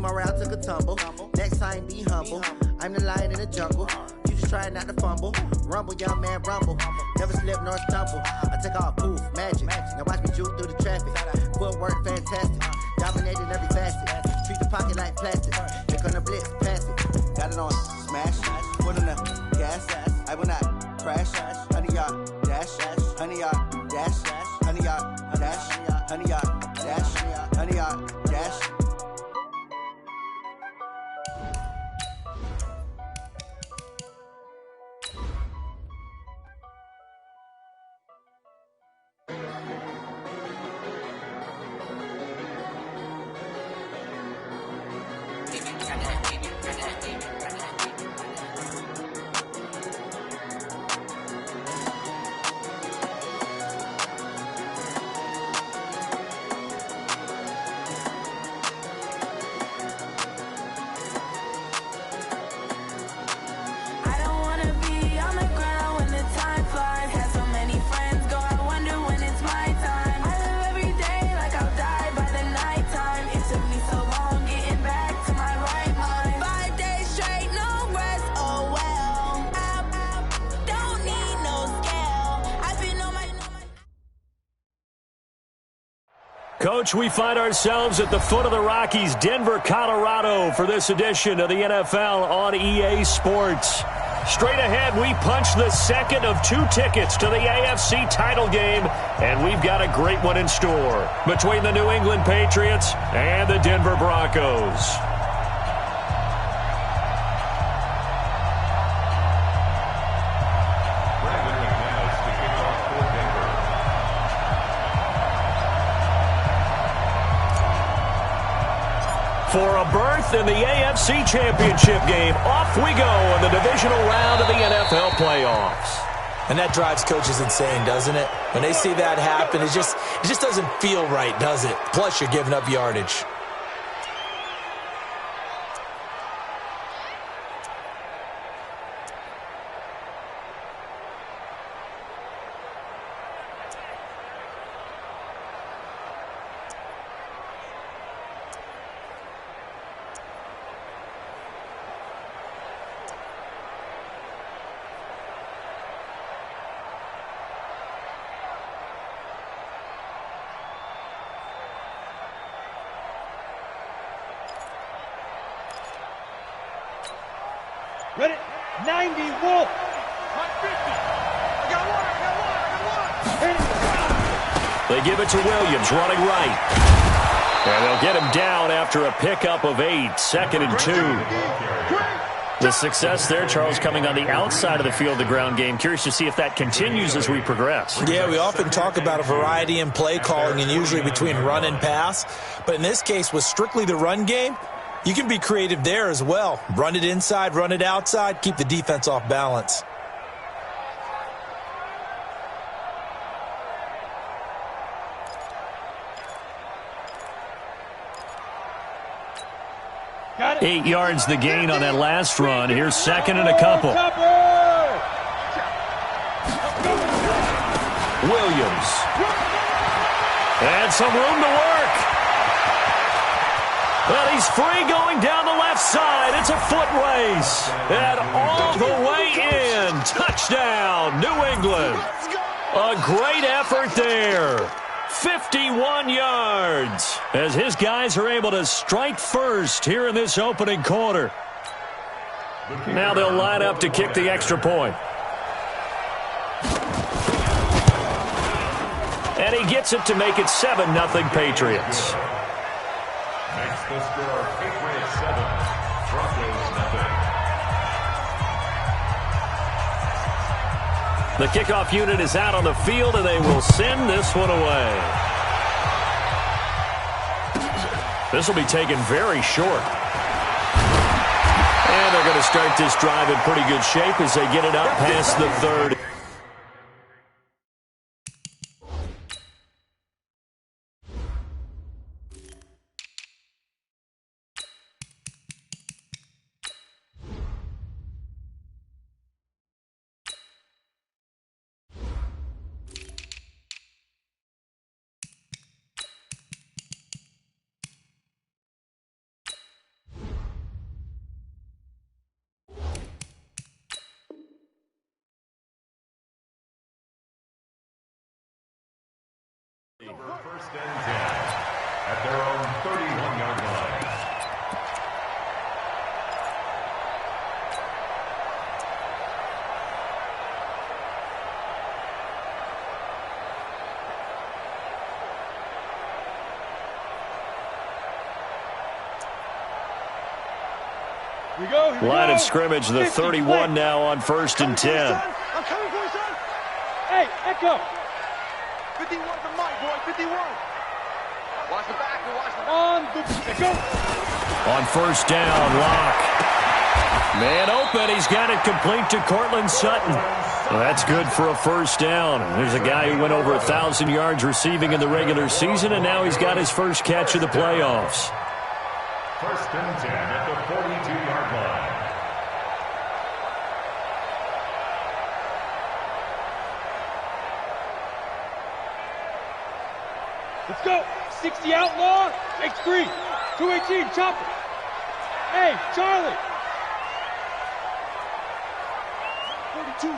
morale took a tumble. Next time, be humble. I'm the lion in the jungle. You just trying not to fumble. Rumble, young man, rumble. Never slip nor stumble. I take off, poof, magic. Now watch me juke through the traffic. Footwork, fantastic. Dominating every facet. Treat the pocket like plastic. They gonna blitz, pass it. Got it on, smash. Put on the gas. I will not crash. Honey, y'all, dash. Honey, y'all, dash. Honey, y'all, dash. Honey, y'all, dash. Honey, y'all, dash. Coach, we find ourselves at the foot of the Rockies, Denver, Colorado, for this edition of the NFL on EA Sports. Straight ahead, we punch the second of 2 tickets to the AFC title game, and we've got a great one in store between the New England Patriots and the Denver Broncos. For a berth in the AFC Championship game, off we go in the divisional round of the NFL playoffs. And that drives coaches insane, doesn't it? When they see that happen, it just doesn't feel right, does it? Plus, you're giving up yardage. Ready? 90, Wolf. 150. I got one. They give it to Williams, running right. And they'll get him down after a pickup of 8, 2nd and 2. The success there, Charles, coming on the outside of the field, the ground game. Curious to see if that continues as we progress. Yeah, we often talk about a variety in play calling and usually between run and pass. But in this case, with strictly the run game, you can be creative there as well. Run it inside, run it outside, keep the defense off balance. Got it. 8 yards the gain on that last run. Here's 2nd and a couple. Williams. And some room to work. Well, he's free going down the left side. It's a foot race. And all the way in. Touchdown, New England. A great effort there. 51 yards as his guys are able to strike first here in this opening quarter. Now they'll line up to kick the extra point. And he gets it to make it 7-0 Patriots. Makes the score Patriots 7, Broncos 0. The kickoff unit is out on the field, and they will send this one away. This will be taken very short. And they're going to start this drive in pretty good shape as they get it up past the 30. First and 10 at their own 31-yard line. Here we go. Here we Line go. of scrimmage, the 50, 31 now on first and 10. I'm coming for you, son. Hey, echo. 51 for Mike, boy. 51. Watch the back. Watch the on the go. On first down, Locke. Man open. He's got it complete to Cortland Sutton. Well, that's good for a first down. There's a guy who went over 1,000 yards receiving in the regular season, and now he's got his first catch of the playoffs. First and 10 at the 42-yard line. Let's go. 60 outlaw. X3. 218. Chopper. Hey, Charlie. 42.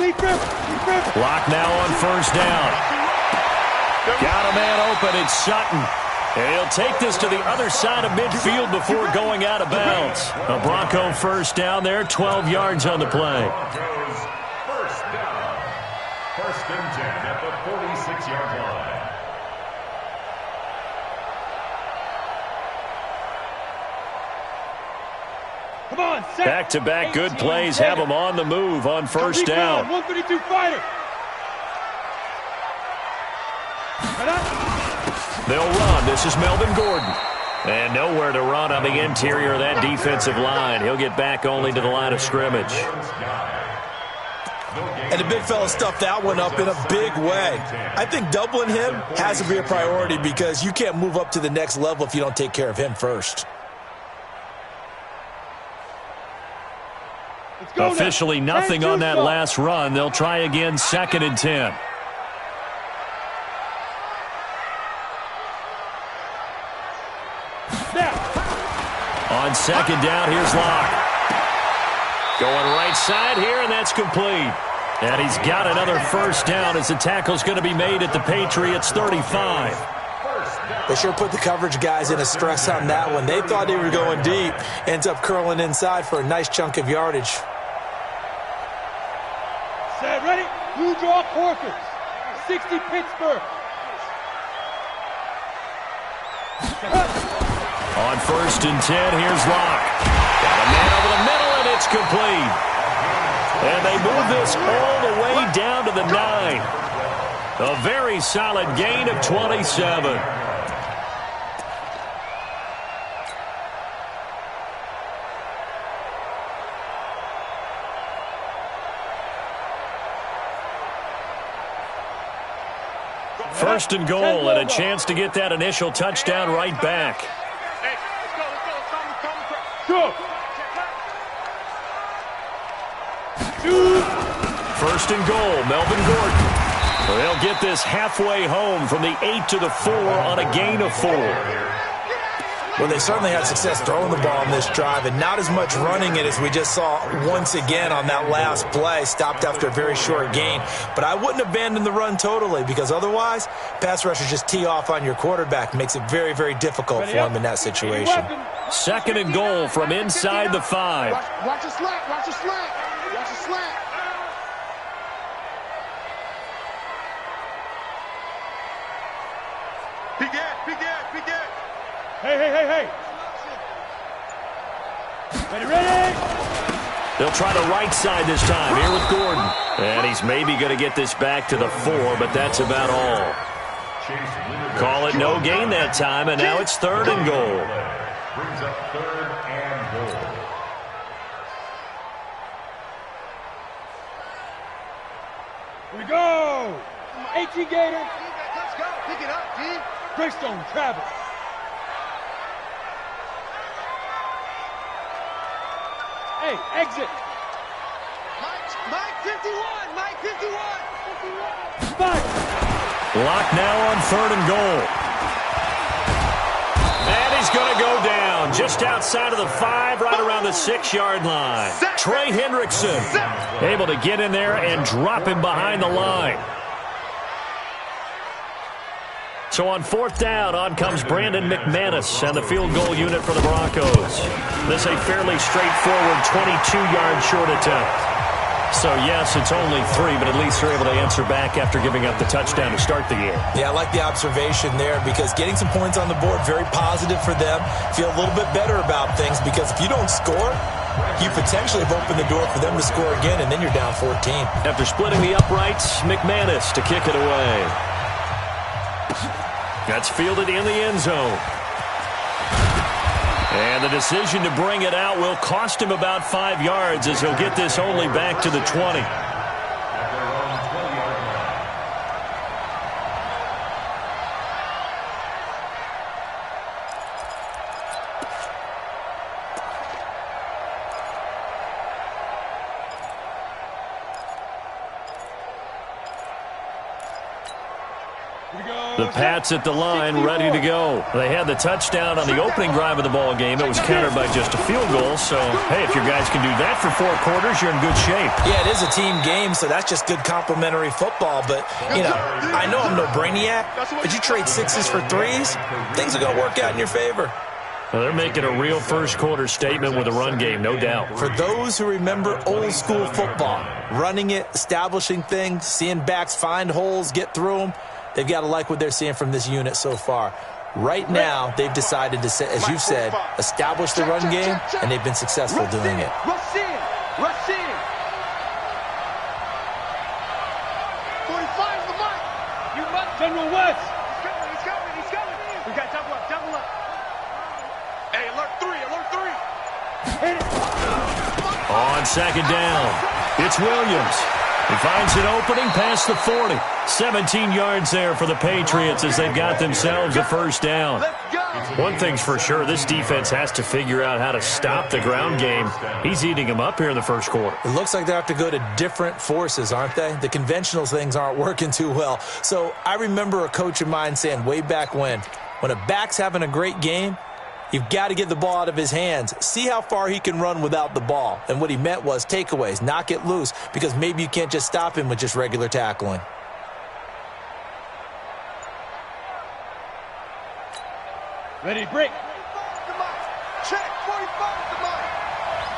Leaf River. Locke now on first down. Got a man open. It's Sutton. And he'll take this to the other side of midfield before going out of bounds. A Bronco first down there, 12 yards on the play. Broncos first down. First and 10 at the 46-yard line. Come on, set. Back-to-back good plays have him on the move on first down. 132 fighter. They'll run. This is Melvin Gordon. And nowhere to run on the interior of that defensive line. He'll get back only to the line of scrimmage. And the big fella stuffed that one up in a big way. I think doubling him has to be a priority because you can't move up to the next level if you don't take care of him first. Officially nothing on that last run. They'll try again, second and 10. On second down, here's Locke. Going right side here, and that's complete. And he's got another first down as the tackle's going to be made at the Patriots' 35. They sure put the coverage guys in a stress on that one. They thought they were going deep. Ends up curling inside for a nice chunk of yardage. Set, ready? Blue draw Corkers. 60 Pittsburgh. On first and 10, here's Locke. Got a man over the middle, and it's complete. And they move this all the way down to the 9. A very solid gain of 27. First and goal, and a chance to get that initial touchdown right back. Go. First and goal, Melvin Gordon. They'll get this halfway home from the 8 to the 4 on a gain of 4. Well, they certainly had success throwing the ball on this drive, and not as much running it as we just saw once again on that last play. Stopped after a very short gain. But I wouldn't abandon the run totally, because otherwise, pass rushers just tee off on your quarterback. Makes it very, very difficult for him in that situation. Second and goal from inside the 5. Watch your slant. Watch your slant. Watch your slant. Begin. Hey. Ready. They'll try the right side this time here with Gordon. And he's maybe going to get this back to the 4, but that's about all. Call it no gain that time, and now it's third and goal. Brings up third and goal. Here we go. 18 Gator. Let's go. Pick it up, G. Greystone Travis. Hey, exit. Mike 51. Mike 51. Back. Locke now on third and goal. And he's going to go down just outside of the 5, right around the 6-yard line. Trey Hendrickson able to get in there and drop him behind the line. So on 4th down, on comes Brandon McManus and the field goal unit for the Broncos. This a fairly straightforward 22-yard short attempt. So, yes, it's only 3, but at least they're able to answer back after giving up the touchdown to start the game. Yeah, I like the observation there because getting some points on the board, very positive for them. Feel a little bit better about things because if you don't score, you potentially have opened the door for them to score again, and then you're down 14. After splitting the uprights, McManus to kick it away. That's fielded in the end zone. And the decision to bring it out will cost him about 5 yards as he'll get this only back to the 20. The Pats at the line, ready to go. They had the touchdown on the opening drive of the ball game. It was countered by just a field goal. So, hey, if your guys can do that for 4 quarters, you're in good shape. Yeah, it is a team game, so that's just good complementary football. But, you know, I know I'm no brainiac, but you trade 6s for 3s, things are going to work out in your favor. Well, they're making a real first-quarter statement with a run game, no doubt. For those who remember old-school football, running it, establishing things, seeing backs find holes, get through them, they've got to like what they're seeing from this unit so far. Right now, they've decided to, as you've said, establish the run game, and they've been successful doing it. Rush in! Rush in! 45 is the mark! You must, General West! He's coming, he's coming! We got double up, double up! Hey, alert 3, alert 3! Hit it! On 2nd down, it's Williams. He finds an opening past the 40. 17 yards there for the Patriots as they've got themselves a first down. One thing's for sure, this defense has to figure out how to stop the ground game. He's eating them up here in the first quarter. It looks like they have to go to different forces, aren't they? The conventional things aren't working too well. So I remember a coach of mine saying way back when a back's having a great game, you've got to get the ball out of his hands. See how far he can run without the ball. And what he meant was takeaways, knock it loose, because maybe you can't just stop him with just regular tackling. Ready, break. Check, 45 is the mark!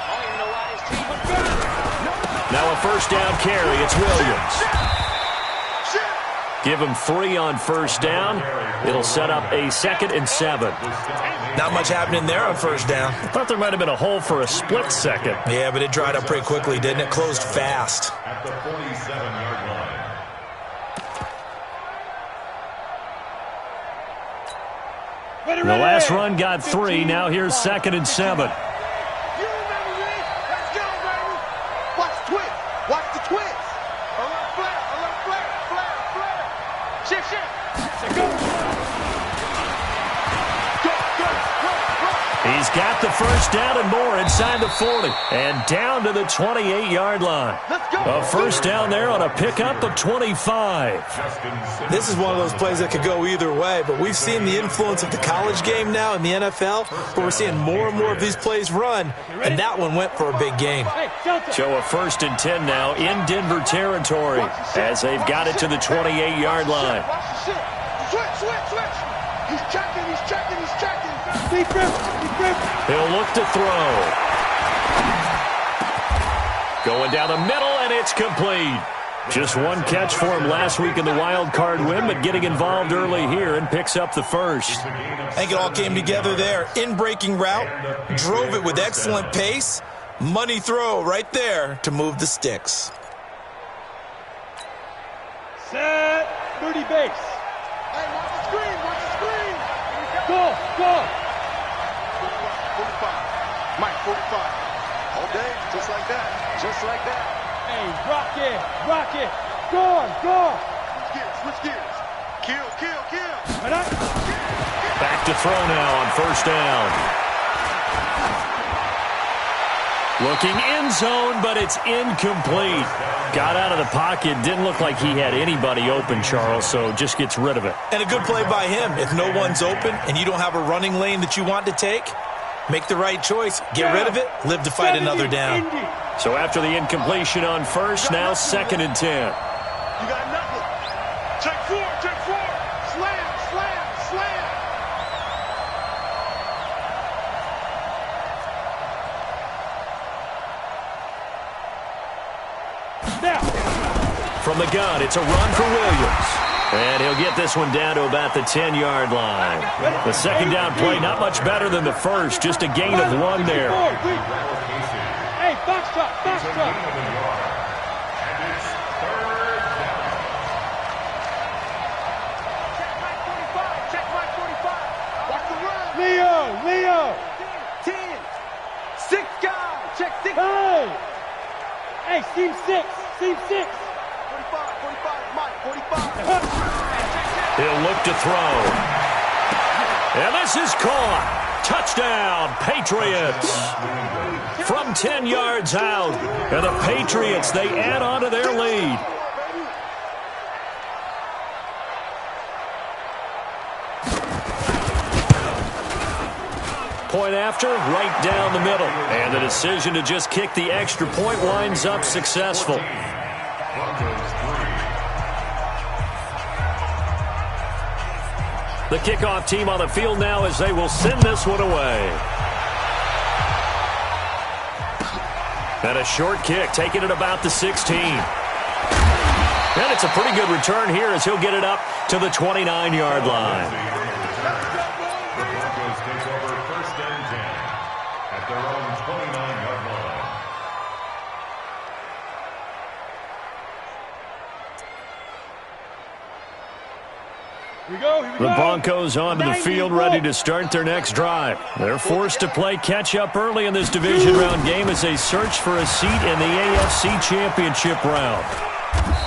I don't even know why this team was good. Now a first down carry, it's Williams. Give him 3 on first down. It'll set up a 2nd and 7. Not much happening there on first down. I thought there might have been a hole for a split second. Yeah, but it dried up pretty quickly, didn't it? Closed fast. At the 47-yard line. Ready, The last run got 3. Now here's 2nd and 7. You remember this? Let's go, baby! Watch the twist! Watch the twist! Alert flare! Shift! Go. He's got the first down and more inside the 40. And down to the 28-yard line. Let's go! A first down there on a pickup of 25. This is one of those plays that could go either way, but we've seen the influence of the college game now in the NFL, where we're seeing more and more of these plays run, and that one went for a big gain. Hey, Delta. So a 1st and 10 now in Denver territory as they've got it to the 28-yard line. Watch the shit! Switch! He's checking! Defense. He'll look to throw. Going down the middle, and it's complete. Just one catch for him last week in the wild card win, but getting involved early here and picks up the first. I think it all came together there. In-breaking route, drove it with excellent pace. Money throw right there to move the sticks. Set. 30 base. Hey, watch the screen! Go. 45. Mike, 45. All day, just like that. Hey, rock it. Go. Switch gears. Kill. Back to throw now on first down. Looking end zone, but it's incomplete. Got out of the pocket. Didn't look like he had anybody open, Charles, so just gets rid of it. And a good play by him. If no one's open and you don't have a running lane that you want to take, make the right choice. Get rid of it. Live to fight another down. So after the incompletion on first, now 2nd and 10. You got nothing. Check 4. Slam. From the gun, it's a run for Williams. And he'll get this one down to about the 10-yard line. The second down play, not much better than the first, just a gain of 1 there. Hey, box truck, box truck. Check my 45. Watch the run. Leo. 10. 6 guys. Check 6. Hey, seam 6. 45, Mike, 45. He'll look to throw. And this is caught. Touchdown, Patriots. From 10 yards out. And the Patriots, they add on to their lead. Point after, right down the middle. And the decision to just kick the extra point winds up successful. The kickoff team on the field now as they will send this one away. And a short kick, taking it about the 16. And it's a pretty good return here as he'll get it up to the 29-yard line. The Broncos takes over 1st and 10 at their own 29-yard line. Here we go. The Broncos onto the field, ready to start their next drive. They're forced to play catch-up early in this division round game as they search for a seat in the AFC Championship round.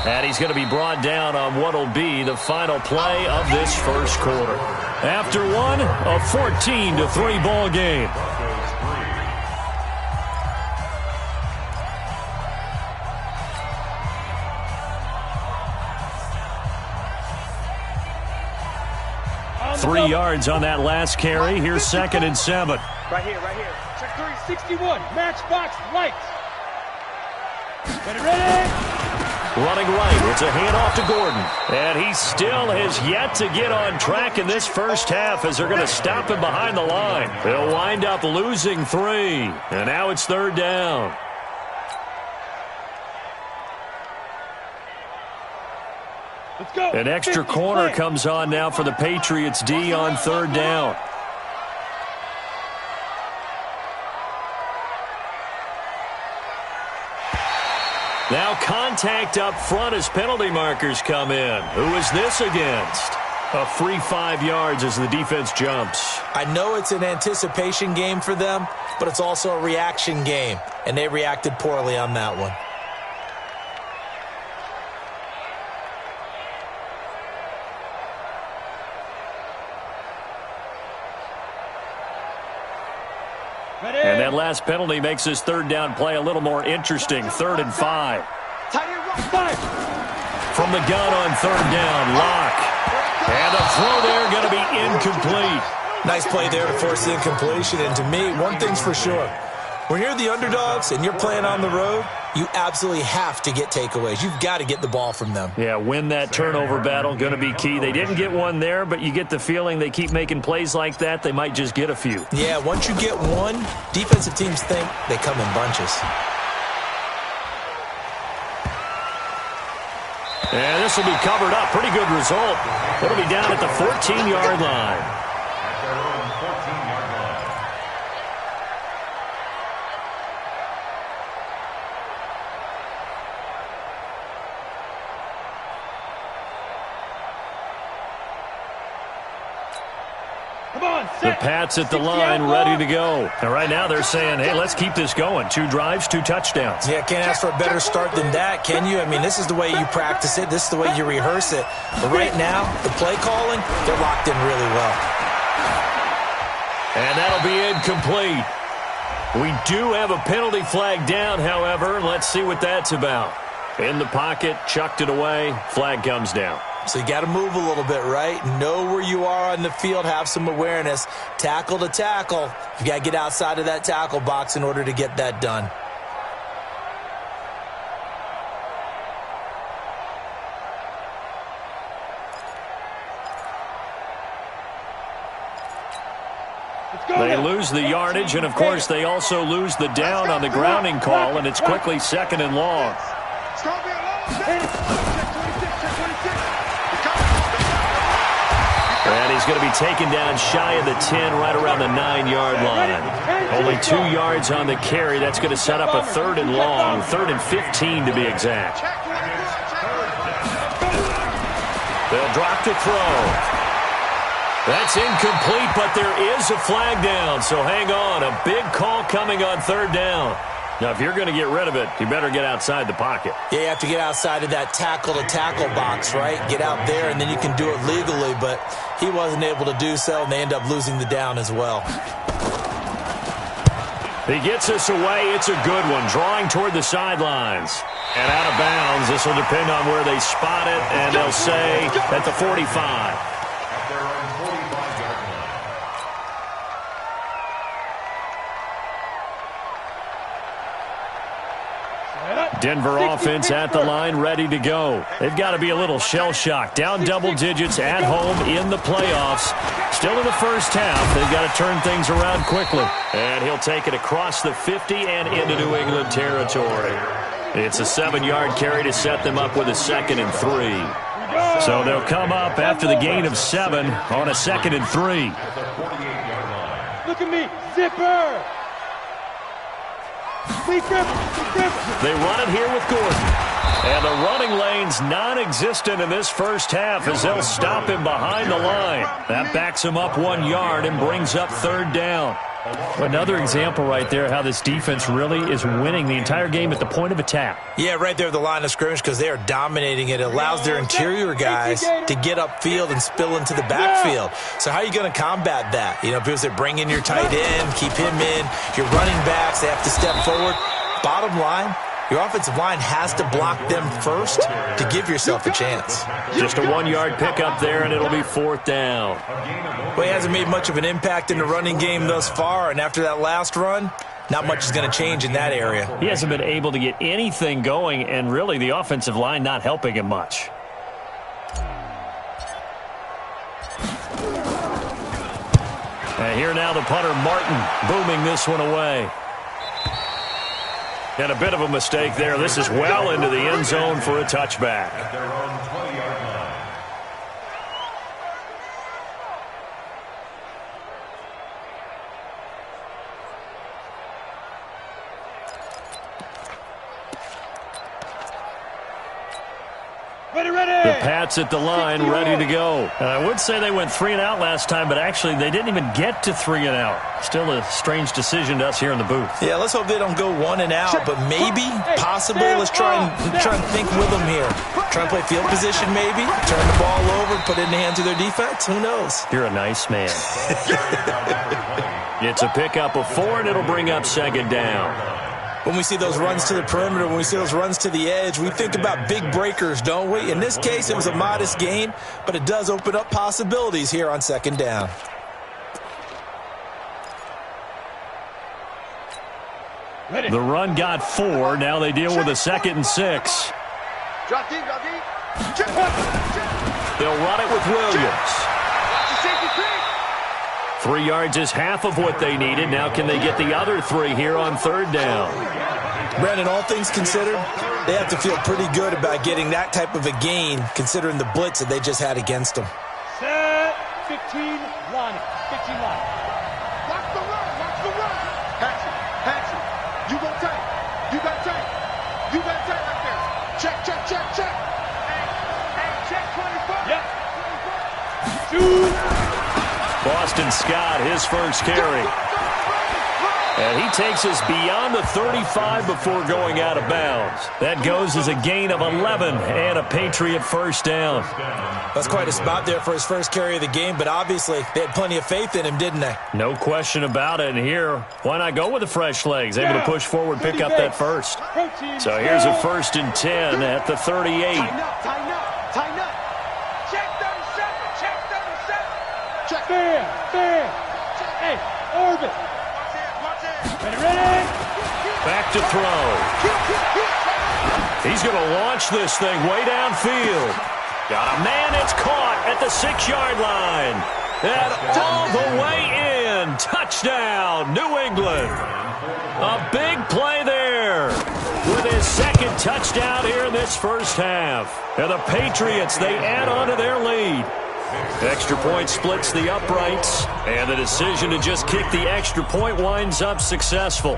And he's going to be brought down on what will be the final play of this first quarter. After one, a 14-3 ball game. Three yards on that last carry. Here's 2nd and 7. Right here. Check 361. Matchbox lights. Ready. Running right. It's a handoff to Gordon. And he still has yet to get on track in this first half as they're going to stop him behind the line. They'll wind up losing 3. And now it's 3rd down. Let's go. An extra corner comes on now for the Patriots D on 3rd down. Now contact up front as penalty markers come in. Who is this against? A free 5 yards as the defense jumps. I know it's an anticipation game for them, but it's also a reaction game, and they reacted poorly on that one. And that last penalty makes this 3rd down play a little more interesting. 3rd and 5. From the gun on 3rd down, Locke. And the throw there going to be incomplete. Nice play there to force the incompletion. And to me, one thing's for sure. When you're the underdogs and you're playing on the road, you absolutely have to get takeaways. You've got to get the ball from them. Yeah, win that turnover battle, going to be key. They didn't get one there, but you get the feeling they keep making plays like that, they might just get a few. Yeah, once you get one, defensive teams think they come in bunches. And this will be covered up. Pretty good result. It'll be down at the 14-yard line. At their own 14-yard line. The Pats at the line, ready to go. And right now they're saying, hey, let's keep this going. 2 drives, 2 touchdowns. Yeah, can't ask for a better start than that, can you? I mean, this is the way you practice it. This is the way you rehearse it. But right now, the play calling, they're locked in really well. And that'll be incomplete. We do have a penalty flag down, however. Let's see what that's about. In the pocket, chucked it away. Flag comes down. So you got to move a little bit, right? Know where you are on the field, have some awareness. Tackle to tackle. You got to get outside of that tackle box in order to get that done. They lose the yardage, and, of course, they also lose the down on the grounding call, and it's quickly 2nd and long. And he's going to be taken down shy of the 10, right around the 9-yard line. Only 2 yards on the carry. That's going to set up a 3rd and long, 3rd and 15 to be exact. They'll drop to throw. That's incomplete, but there is a flag down, so hang on. A big call coming on 3rd down. Now, if you're going to get rid of it, you better get outside the pocket. Yeah, you have to get outside of that tackle-to-tackle box, right? Get out there, and then you can do it legally, but he wasn't able to do so, and they end up losing the down as well. He gets us away. It's a good one, drawing toward the sidelines. And out of bounds, this will depend on where they spot it, and they'll say at the 45. Denver offense at the line, ready to go. They've got to be a little shell-shocked. Down double digits at home in the playoffs. Still in the first half. They've got to turn things around quickly. And he'll take it across the 50 and into New England territory. It's a 7-yard carry to set them up with a 2nd and 3. So they'll come up after the gain of 7 on a 2nd and 3. Look at me, zipper! They run it here with Gordon. And the running lane's non-existent in this first half as they'll stop him behind the line. That backs him up 1 yard and brings up 3rd down. Another example right there how this defense really is winning the entire game at the point of attack. Yeah, right there at the line of scrimmage because they are dominating it. It allows their interior guys to get upfield and spill into the backfield. So how are you going to combat that? You know, people say bring in your tight end, keep him in. Your running backs, they have to step forward. Bottom line, your offensive line has to block them first to give yourself a chance. Just a 1-yard pickup there, and it'll be 4th down. Well, he hasn't made much of an impact in the running game thus far, and after that last run, not much is going to change in that area. He hasn't been able to get anything going, and really the offensive line not helping him much. And here now the punter, Martin, booming this one away. And a bit of a mistake there. This is well into the end zone for a touchback. At their own 20-yard line. The Pats at the line, ready to go. I would say they went 3 and out last time, but actually they didn't even get to 3 and out. Still a strange decision to us here in the booth. Yeah, let's hope they don't go 1 and out, but maybe, possibly, let's try and think with them here. Try and play field position maybe, turn the ball over, put it in the hands of their defense. Who knows? You're a nice man. It's a pickup of 4, and it'll bring up 2nd down. When we see those runs to the perimeter, when we see those runs to the edge, we think about big breakers, don't we? In this case, it was a modest gain, but it does open up possibilities here on 2nd down. The run got 4. Now they deal with a 2nd and 6. Drop deep, drop deep. They'll run it with Williams. 3 yards is half of what they needed. Now can they get the other 3 here on 3rd down? Brandon, all things considered, they have to feel pretty good about getting that type of a gain considering the blitz that they just had against them. Set, 15, line, 15 line. Watch the run, watch the run. Patsy, you go tight. You got tight. You got tight like this. Check, check, check, check. Hey, check 25. Yep. Shoot. Boston Scott, his first carry. And he takes us beyond the 35 before going out of bounds. That goes as a gain of 11 and a Patriot first down. That's quite a spot there for his first carry of the game, but obviously they had plenty of faith in him, didn't they? No question about it. And here, why not go with the fresh legs? Able to push forward, pick up that first. So here's a 1st and 10 at the 38. Tighten up, tighten up, tighten up. Check 37, check 37. Check. Bam, bam. Hey, orbit. Ready? Back to throw. He's going to launch this thing way downfield. Got a man, it's caught at the 6-yard line. And all the way in. Touchdown, New England. A big play there with his 2nd touchdown here in this first half. And the Patriots, they add on to their lead. Extra point splits the uprights, and the decision to just kick the extra point winds up successful.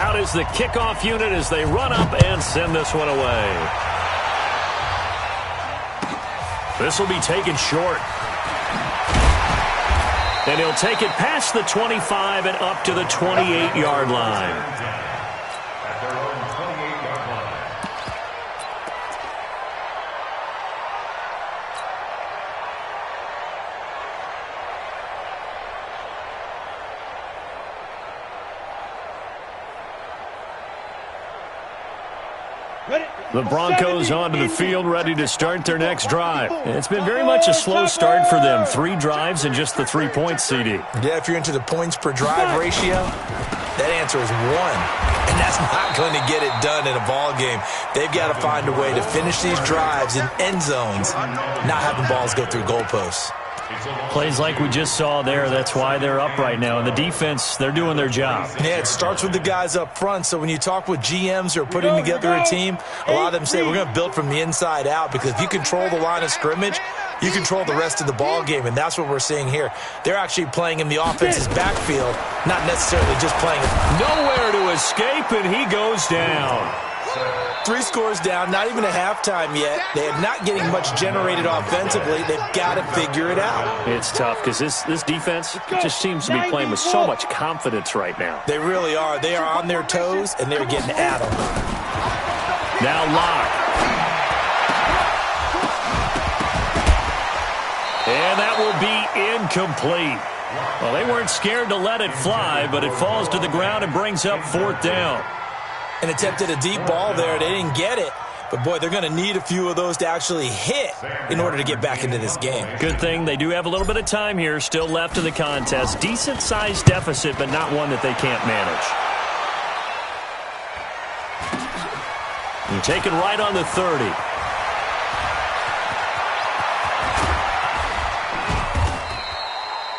Out is the kickoff unit as they run up and send this one away. This will be taken short. And he'll take it past the 25 and up to the 28-yard line. The Broncos onto the field, ready to start their next drive. It's been very much a slow start for them. 3 drives and just the 3 points, CD. Yeah, if you're into the points per drive ratio, that answer is 1. And that's not going to get it done in a ball game. They've got to find a way to finish these drives in end zones, not having balls go through goalposts. Plays like we just saw there, that's why they're up right now. And the defense, they're doing their job. Yeah, it starts with the guys up front. So when you talk with GMs who are putting together a team, a lot of them say we're going to build from the inside out, because if you control the line of scrimmage, you control the rest of the ball game, and that's what we're seeing here. They're actually playing in the offense's backfield, not necessarily just playing it. Nowhere to escape, and he goes down. 3 scores down, not even a halftime yet. They are not getting much generated offensively. They've got to figure it out. It's tough because this defense just seems to be playing with so much confidence right now. They really are. They are on their toes, and they're getting at them. Now Locke. And that will be incomplete. Well, they weren't scared to let it fly, but it falls to the ground and brings up 4th down. And attempted a deep ball there. They didn't get it. But, boy, they're going to need a few of those to actually hit in order to get back into this game. Good thing they do have a little bit of time here still left in the contest. Decent-sized deficit, but not one that they can't manage. And taken right on the 30.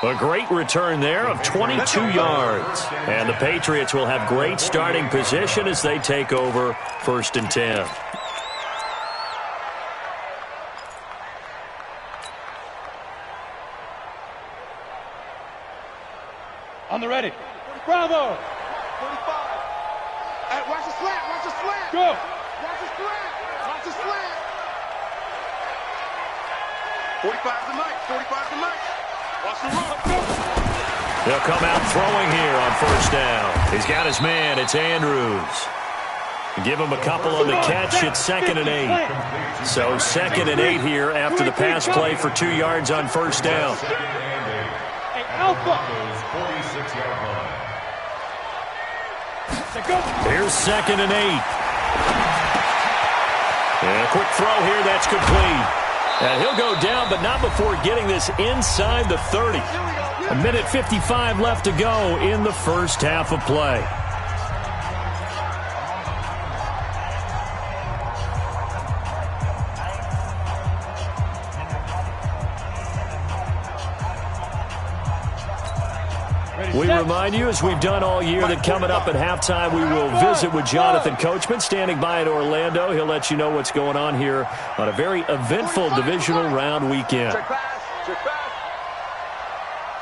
A great return there of 22 yards. And the Patriots will have great starting position as they take over 1st and 10. On the ready. Bravo. 45. Hey, watch the slant. Watch the slant. Go. Watch the slant. Watch the slant. 45's the mic. 45's the mic. Watch the run. They'll come out throwing here on 1st down. He's got his man. It's Andrews. Give him a couple on the catch. It's 2nd and 8. So 2nd and 8 here after the pass play for 2 yards on 1st down. Hey, Alpha. Here's 2nd and 8. And a quick throw here. That's complete. And he'll go down, but not before getting this inside the 30. 1:55 left to go in the first half of play. We remind you, as we've done all year, that coming up at halftime, we will visit with Jonathan Coachman, standing by in Orlando. He'll let you know what's going on here on a very eventful divisional round weekend. Check pass. Check pass.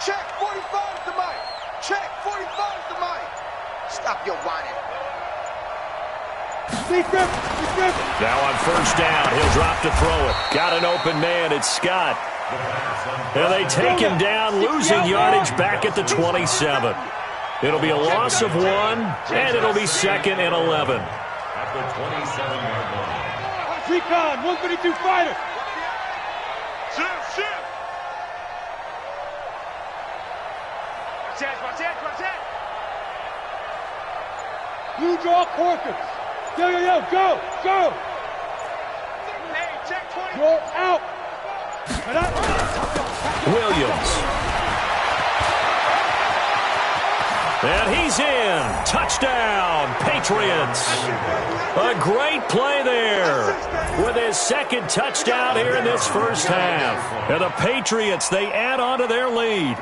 Check 45's the mic. Check 45's the mic. Stop your whining. Now on 1st down, he'll drop to throw it. Got an open man. It's Scott. And they take him down, losing yardage back at the 27. It'll be a loss of 1, and it'll be 2nd and 11. At the 27-yard line. Recon, 152 fighter. Shift. Watch it. Blue draw Corkins. Yo, go. Hey, check 20. You're out. Williams. And he's in. Touchdown, Patriots. A great play there with his 2nd touchdown here in this first half. And the Patriots, they add on to their lead.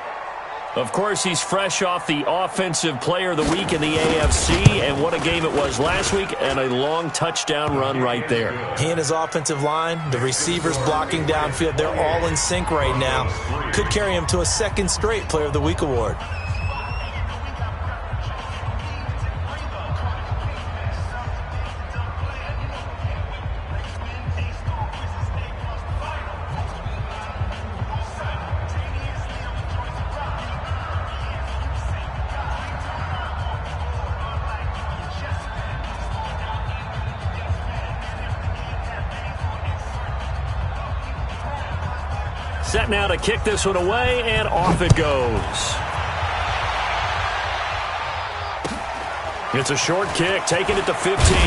Of course, he's fresh off the Offensive Player of the Week in the AFC, and what a game it was last week, and a long touchdown run right there. He and his offensive line, the receivers blocking downfield, they're all in sync right now. Could carry him to a second straight Player of the Week award. Set now to kick this one away, and off it goes. It's a short kick, taking it to 15.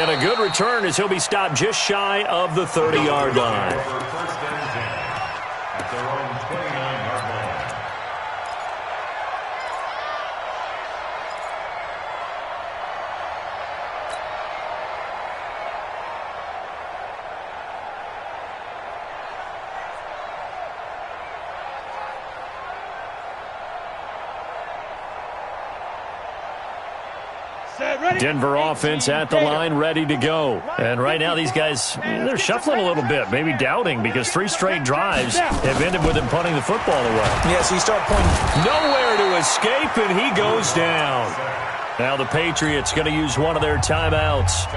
And a good return as he'll be stopped just shy of the 30-yard line. First and 10 at their own 29-yard line. Denver offense at the line, ready to go. And right now these guys, they're shuffling a little bit, maybe doubting, because 3 straight drives have ended with him punting the football away. Yeah, so you start pointing. Nowhere to escape, and he goes down. Now the Patriots going to use one of their timeouts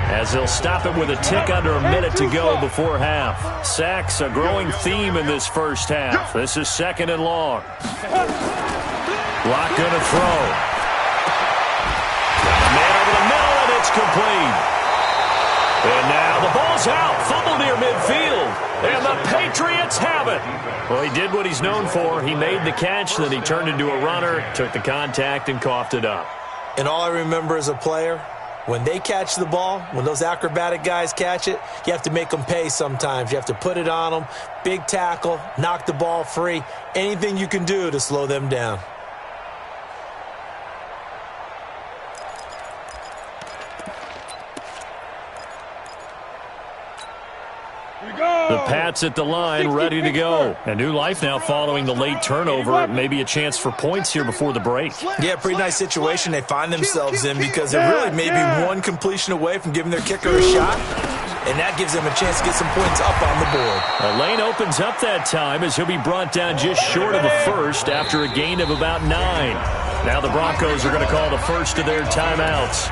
as they'll stop it with a tick under a minute to go before half. Sacks, a growing theme in this first half. This is 2nd and long. Lock going to throw. It's complete. And now the ball's out. Fumble near midfield. And the Patriots have it. Well, he did what he's known for. He made the catch, then he turned into a runner, took the contact, and coughed it up. And all I remember as a player, when they catch the ball, when those acrobatic guys catch it, you have to make them pay sometimes. You have to put it on them. Big tackle, knock the ball free. Anything you can do to slow them down. The Pats at the line, ready to go. A new life now following the late turnover. Maybe a chance for points here before the break. Yeah, pretty nice situation they find themselves in, because they're really maybe one completion away from giving their kicker a shot, and that gives them a chance to get some points up on the board. A lane opens up that time as he'll be brought down just short of the first after a gain of about 9. Now the Broncos are going to call the first of their timeouts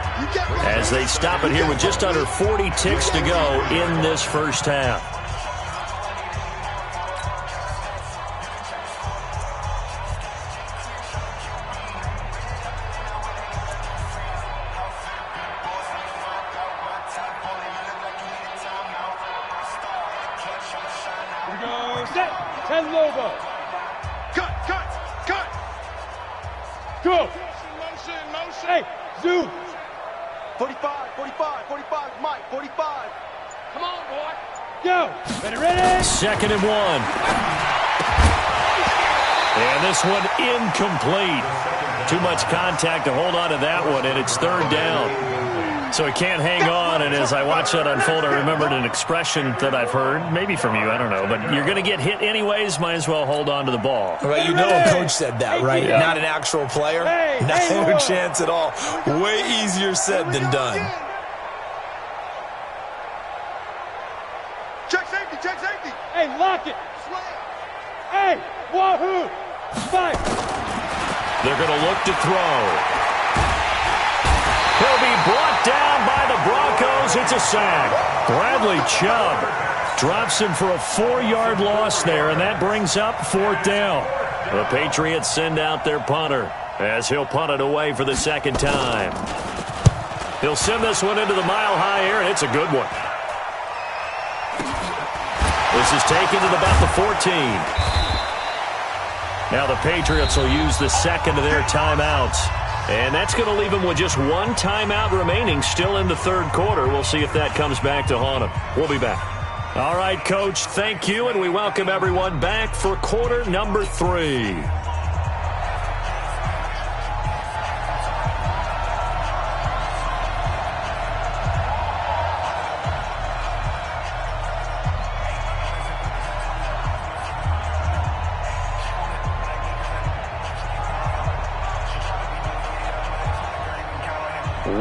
as they stop it here with just under 40 ticks to go in this first half. Go. Motion. Hey, zoom. 45, Mike, 45. Come on, boy. Go. Ready? 2nd and 1. And this one incomplete. Too much contact to hold on to that one, and it's 3rd down. So he can't hang on, and as I watch that unfold, I remembered an expression that I've heard, maybe from you, I don't know, but you're going to get hit anyways, might as well hold on to the ball. Right, you know a coach said that, right? Yeah. Not an actual player. No chance at all. Way easier said than done. Check safety. Hey, lock it. Hey, wahoo. 5. They're going to look to throw. He'll be brought down by the Broncos. It's a sack. Bradley Chubb drops him for a 4-yard loss there, and that brings up 4th down. The Patriots send out their punter as he'll punt it away for the 2nd time. He'll send this one into the mile-high air, and it's a good one. This is taken to about the 14. Now the Patriots will use the 2nd of their timeouts. And that's going to leave them with just 1 timeout remaining still in the 3rd quarter. We'll see if that comes back to haunt them. We'll be back. All right, Coach, thank you, and we welcome everyone back for quarter number 3.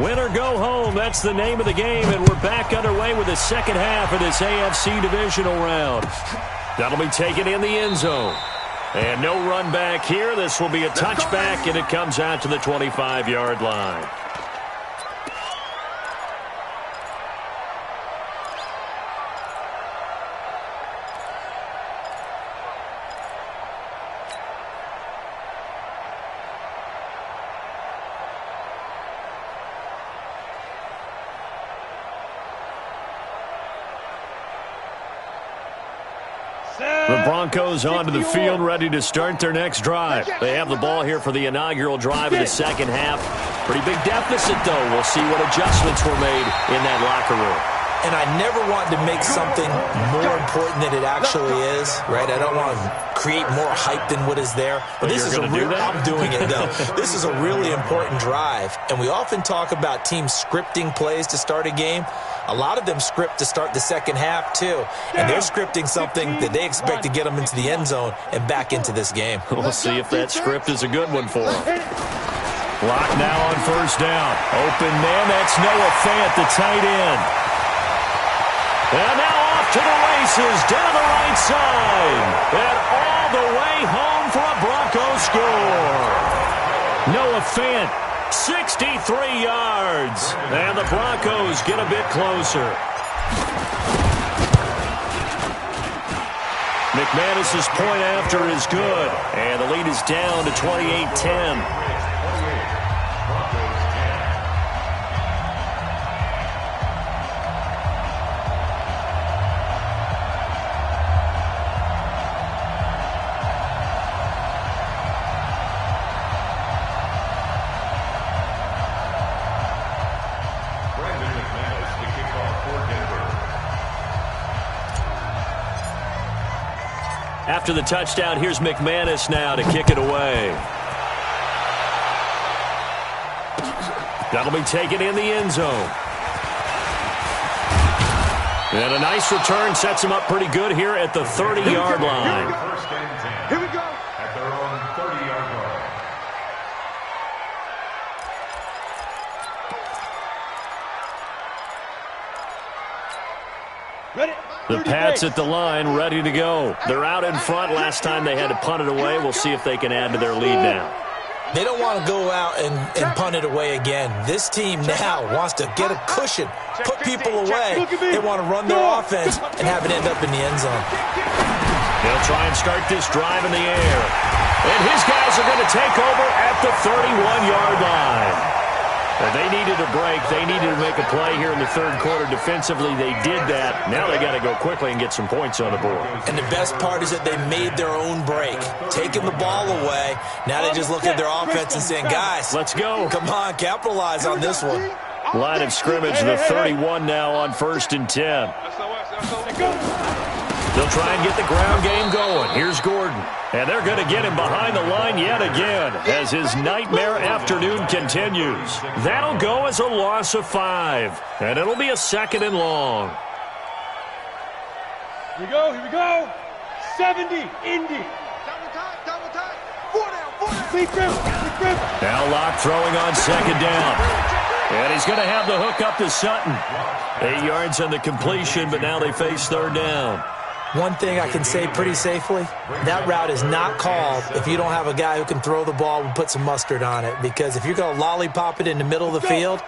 Win or go home, that's the name of the game, and we're back underway with the second half of this AFC divisional round. That'll be taken in the end zone. And no run back here. This will be a touchback, and it comes out to the 25-yard line. The Broncos onto the field, ready to start their next drive. They have the ball here for the inaugural drive of the second half. Pretty big deficit, though. We'll see what adjustments were made in that locker room. And I never want to make something more important than it actually is, right? I don't want to create more hype than what is there. But this is I'm doing it, though. This is a really important drive. And we often talk about teams scripting plays to start a game. A lot of them script to start the second half, too. And they're scripting something that they expect to get them into the end zone and back into this game. We'll see if that script is a good one for them. Clock now on first down. Open man, that's Noah Fant, the tight end. And now off to the races, down the right side. And all the way home for a Broncos score. Noah Fant, 63 yards. And the Broncos get a bit closer. McManus's point after is good. And the lead is down to 28-10. After the touchdown, here's McManus now to kick it away. That'll be taken in the end zone. And a nice return sets him up pretty good here at the 30-yard line. Here we go. At their own 30-yard line. Ready? The Pats at the line, ready to go. They're out in front. Last time they had to punt it away. We'll see if they can add to their lead now. They don't want to go out and punt it away again. This team now wants to get a cushion, put people away. They want to run their offense and have it end up in the end zone. They'll try and start this drive in the air. And his guys are going to take over at the 31-yard line. Well, they needed a break. They needed to make a play here in the third quarter. Defensively, they did that. Now they got to go quickly and get some points on the board. And the best part is that they made their own break, taking the ball away. Now they just look at their offense and saying, guys, let's go. Come on, capitalize on this one. Line of scrimmage, the 31 now on 1st and 10. They'll try and get the ground game going. Here's Gordon. And they're going to get him behind the line yet again as his nightmare afternoon continues. That'll go as a loss of 5. And it'll be a 2nd and long. Here we go, here we go. 70, Indy. Double time. 4 down. Big grip. Now Locke throwing on 2nd down. And he's going to have the hook up to Sutton. 8 yards on the completion, but now they face 3rd down. One thing I can say pretty safely, that route is not called if you don't have a guy who can throw the ball and put some mustard on it. Because if you're going to lollipop it in the middle of the field,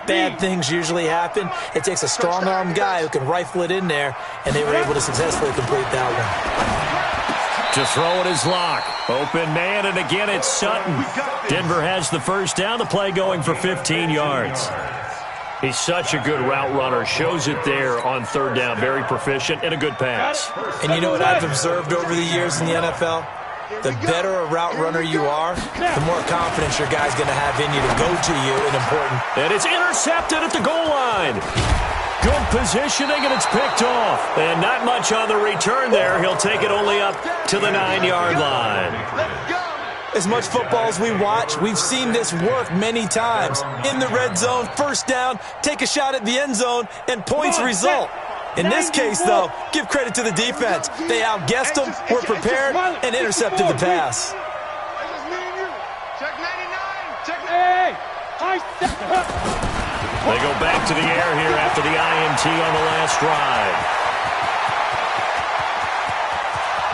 bad things usually happen. It takes a strong-arm guy who can rifle it in there, and they were able to successfully complete that one. To throw it is Locke. Open man, and again it's Sutton. Denver has the first down. The play going for 15 yards. He's such a good route runner. Shows it there on 3rd down. Very proficient and a good pass. And you know what I've observed over the years in the NFL? The better a route runner you are, the more confidence your guy's going to have in you to go to you in important. And it's intercepted at the goal line. Good positioning, and it's picked off. And not much on the return there. He'll take it only up to the 9-yard line. As much football as we watch, we've seen this work many times. In the red zone, first down, take a shot at the end zone, and points result. In this case, though, give credit to the defense. They outguessed them, were prepared, and intercepted the pass. Check 99. Check 99. Hey, high step. They go back to the air here after the INT on the last drive.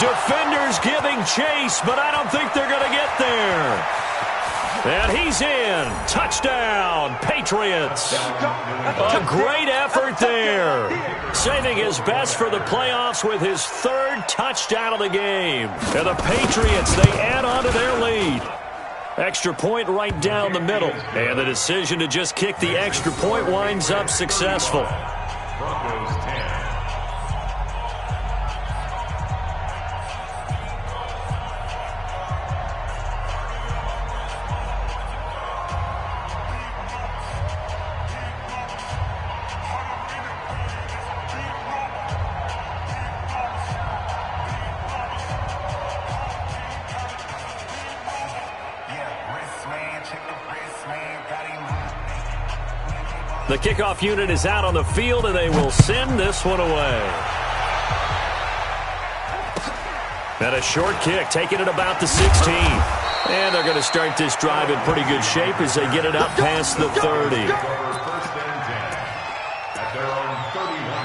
Defenders giving chase, but I don't think they're going to get there. And he's in. Touchdown, Patriots. A great effort there. Saving his best for the playoffs with his third touchdown of the game. And the Patriots, they add on to their lead. Extra point right down the middle. And the decision to just kick the extra point winds up successful. Broncos 10. The kickoff unit is out on the field, and they will send this one away. And a short kick, taking it about the 16. And they're going to start this drive in pretty good shape as they get it up past the 30. First and 10 at their own 31-yard line.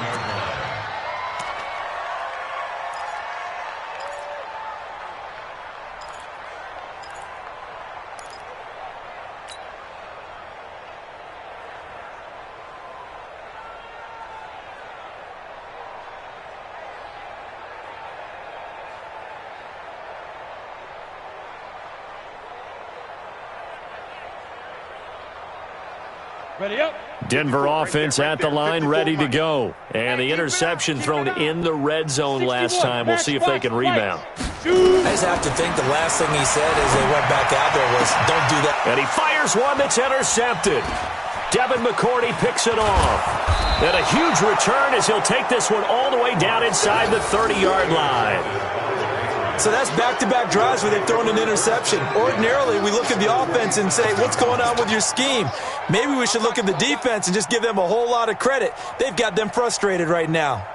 Ready up. Denver offense at the line, ready to go. And the interception thrown in the red zone last time. We'll see if they can rebound. I just have to think the last thing he said as they went back out there was, don't do that. And he fires one that's intercepted. Devin McCourty picks it off. And a huge return as he'll take this one all the way down inside the 30-yard line. So that's back-to-back drives where they've thrown an interception. Ordinarily, we look at the offense and say, what's going on with your scheme? Maybe we should look at the defense and just give them a whole lot of credit. They've got them frustrated right now.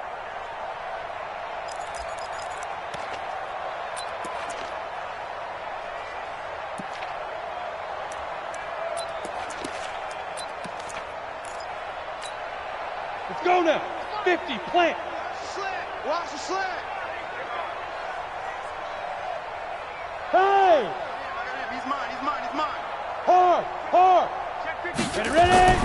Let's go now. 50, plant. Slant. Watch the slant. Hey! He's mine. Hard. Ready.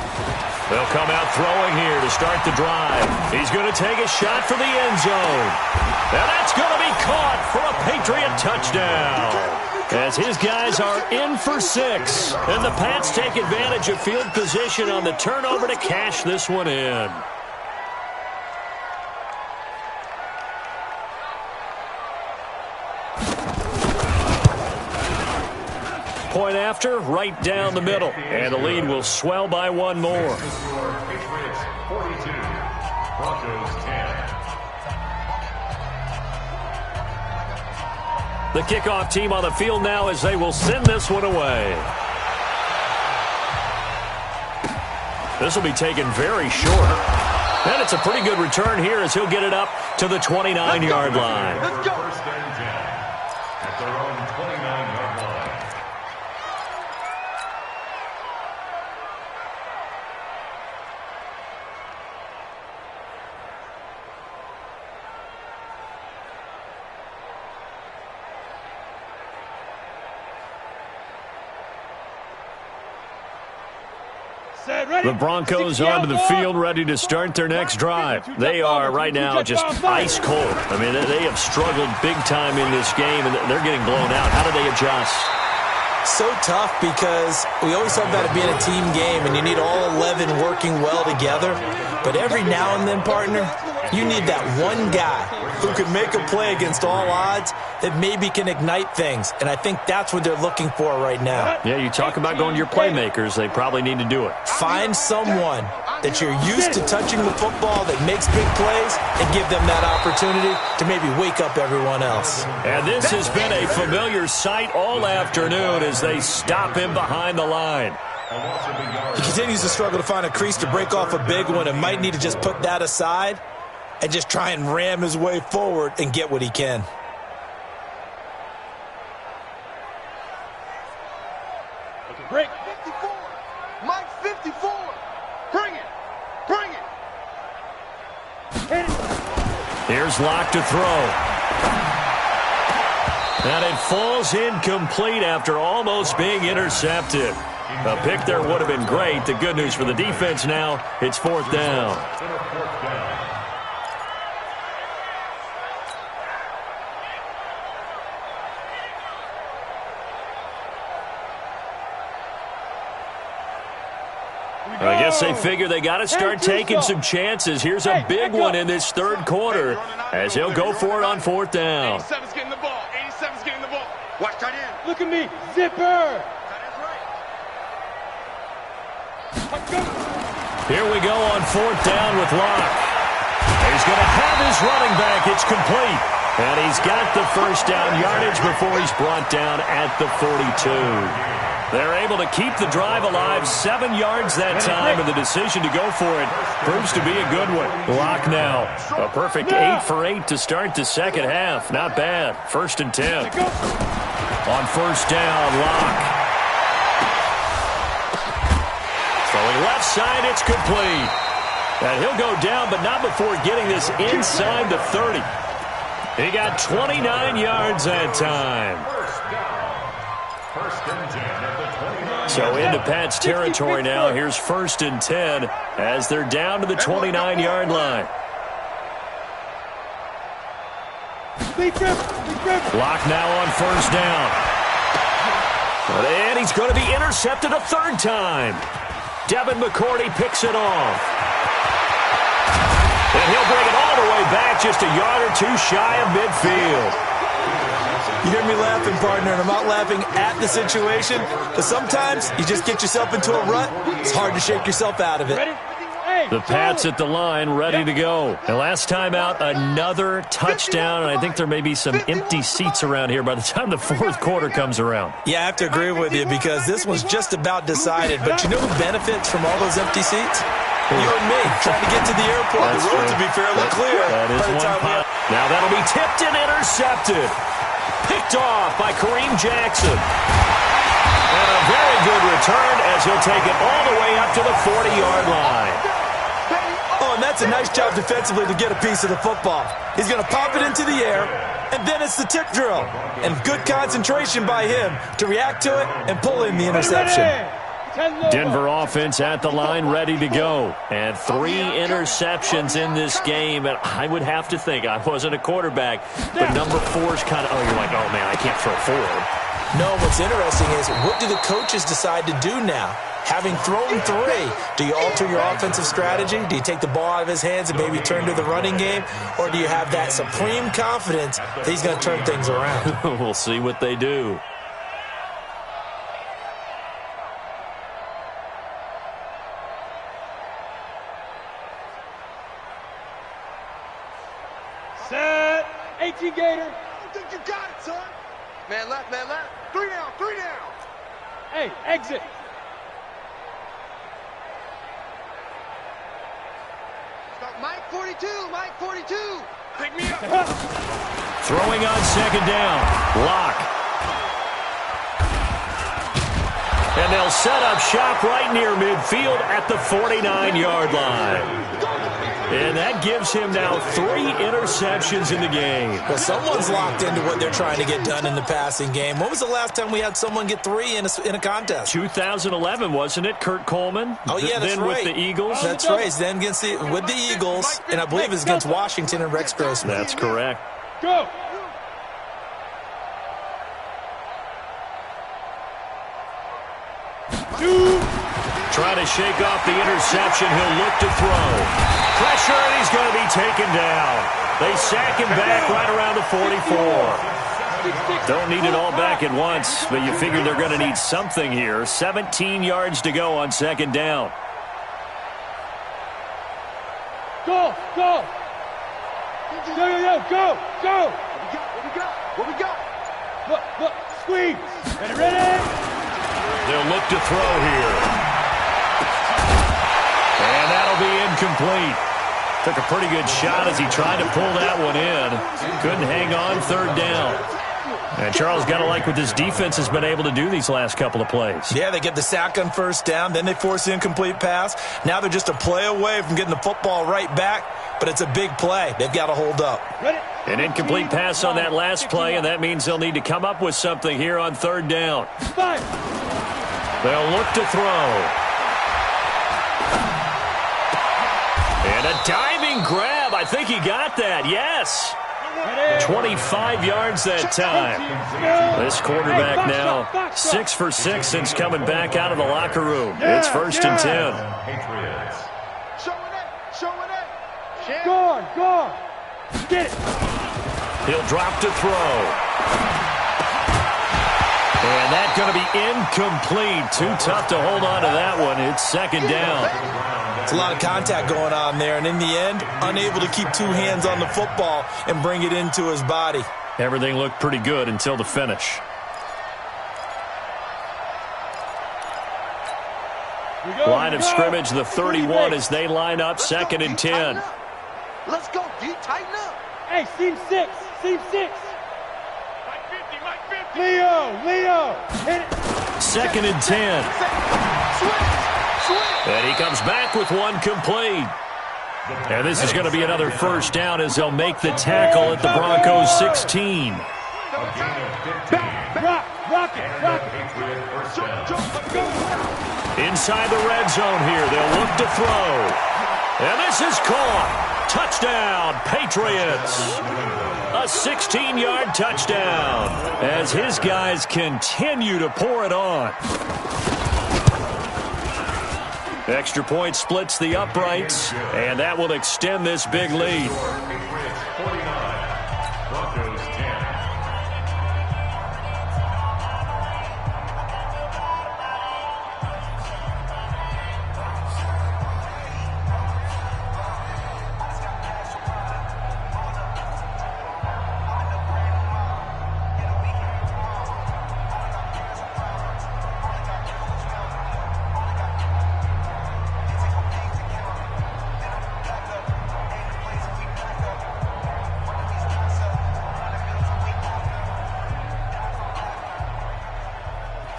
They'll come out throwing here to start the drive. He's going to take a shot for the end zone. And that's going to be caught for a Patriot touchdown. As his guys are in for 6. And the Pats take advantage of field position on the turnover to cash this one in. Point after, right down the middle. And the lead will swell by one more. Patriots 42, Broncos 10. The kickoff team on the field now as they will send this one away. This will be taken very short. And it's a pretty good return here as he'll get it up to the 29-yard line. Let's go. First and 10 at their own 29-yard line. The Broncos onto the field ready to start their next drive. They are right now just ice cold. I mean, they have struggled big time in this game, and they're getting blown out. How do they adjust? So tough because we always talk about it being a team game and you need all 11 working well together. But every now and then, partner, you need that one guy who can make a play against all odds that maybe can ignite things. And I think that's what they're looking for right now. Yeah, you talk about going to your playmakers. They probably need to do it. Find someone that you're used to touching the football that makes big plays and give them that opportunity to maybe wake up everyone else. And this has been a familiar sight all afternoon as they stop him behind the line. He continues to struggle to find a crease to break off a big one and might need to just put that aside and just try and ram his way forward and get what he can. Break. 54. Mike 54. Hurry Here's Locke to throw. And it falls incomplete after almost being intercepted. A pick there would have been great. The good news for the defense now, it's 4th down. I guess they figure they got to start taking some chances. Here's a big one in this 3rd quarter as he'll go for it on 4th down. 87's getting the ball. 87's getting the ball. Watch tight end. Look at me. Zipper. Here we go on 4th down with Locke. He's going to have his running back. It's complete. And he's got the 1st down yardage before he's brought down at the 42. They're able to keep the drive alive, 7 yards that time, and the decision to go for it proves to be a good one. Locke now, a perfect 8 for 8 to start the 2nd half. Not bad. 1st and 10. On 1st down, Locke. Throwing left side, it's complete. And he'll go down, but not before getting this inside the 30. He got 29 yards that time. So into Pat's territory now. Here's 1st and 10 as they're down to the 29-yard line. Locke now on 1st down. And he's going to be intercepted a 3rd time. Devin McCourty picks it off. And he'll bring it all the way back, just a yard or 2 shy of midfield. You hear me laughing, partner, and I'm not laughing at the situation, but sometimes you just get yourself into a rut. It's hard to shake yourself out of it. The Pats at the line, ready to go. And last time out, another touchdown, and I think there may be some empty seats around here by the time the 4th quarter comes around. Yeah, I have to agree with you because this was just about decided, but you know who benefits from all those empty seats? You and me, trying to get to the airport. The road to be fairly clear. That is one pot. Now that'll be tipped and intercepted. Picked off by Kareem Jackson. And a very good return as he'll take it all the way up to the 40-yard line. Oh, and that's a nice job defensively to get a piece of the football. He's going to pop it into the air, and then it's the tip drill. And good concentration by him to react to it and pull in the interception. Denver offense at the line, ready to go. And 3 interceptions in this game. And I would have to think, I wasn't a quarterback, but number 4 is kind of, you're like, oh, man, I can't throw 4. No, what's interesting is what do the coaches decide to do now? Having thrown 3, do you alter your offensive strategy? Do you take the ball out of his hands and maybe turn to the running game? Or do you have that supreme confidence that he's going to turn things around? We'll see what they do. Set. 18 Gator. I think you got it, son. Man left, man left. 3 down, 3 down. Hey, exit. Start Mike 42, Mike 42. Pick me up. Throwing on 2nd down. Locke. And they'll set up shop right near midfield at the 49-yard line. And that gives him now 3 interceptions in the game. Well, someone's locked into what they're trying to get done in the passing game. When was the last time we had someone get 3 in a contest? 2011, wasn't it? Kurt Coleman? Oh, yeah, that's then right. With the Eagles? That's right. Then with the Eagles, and I believe it's against Washington and Rex Grossman. That's correct. Go. Trying to shake off the interception. He'll look to throw. Pressure, and he's going to be taken down. They sack him back right around the 44. Don't need it all back at once, but you figure they're going to need something here. 17 yards to go on 2nd down. Go, go. Go. What we got? Look, squeeze. Ready? They'll look to throw here. And that'll be incomplete. Took a pretty good shot as he tried to pull that one in. Couldn't hang on 3rd down. And Charles, got to like what this defense has been able to do these last couple of plays. Yeah, they get the sack on 1st down, then they force the incomplete pass. Now they're just a play away from getting the football right back. but it's a big play. They've got to hold up. An incomplete pass on that last play, and that means they'll need to come up with something here on third down. They'll look to throw. And a diving grab. I think he got that. Yes. 25 yards that time. This quarterback now 6 for 6 since coming back out of the locker room. It's 1st and 10. Go. Get it. He'll drop to throw. And that's going to be incomplete. Too tough to hold on to that one. It's 2nd down. It's a lot of contact going on there, and in the end, unable to keep 2 hands on the football and bring it into his body. Everything looked pretty good until the finish. Line of scrimmage, the 31 as they line up, 2nd and 10. Let's go, D. Tighten up. Hey, seam 6. Seam 6. Mike 50. Leo. Hit it. 2nd and 10. And he comes back with one complete. And this is going to be another 1st down as they'll make the tackle at the Broncos 16. Rock it. Inside the red zone here, they'll look to throw. And this is caught. Touchdown, Patriots. A 16-yard touchdown as his guys continue to pour it on. Extra point splits the uprights, and that will extend this big lead. Broncos 10.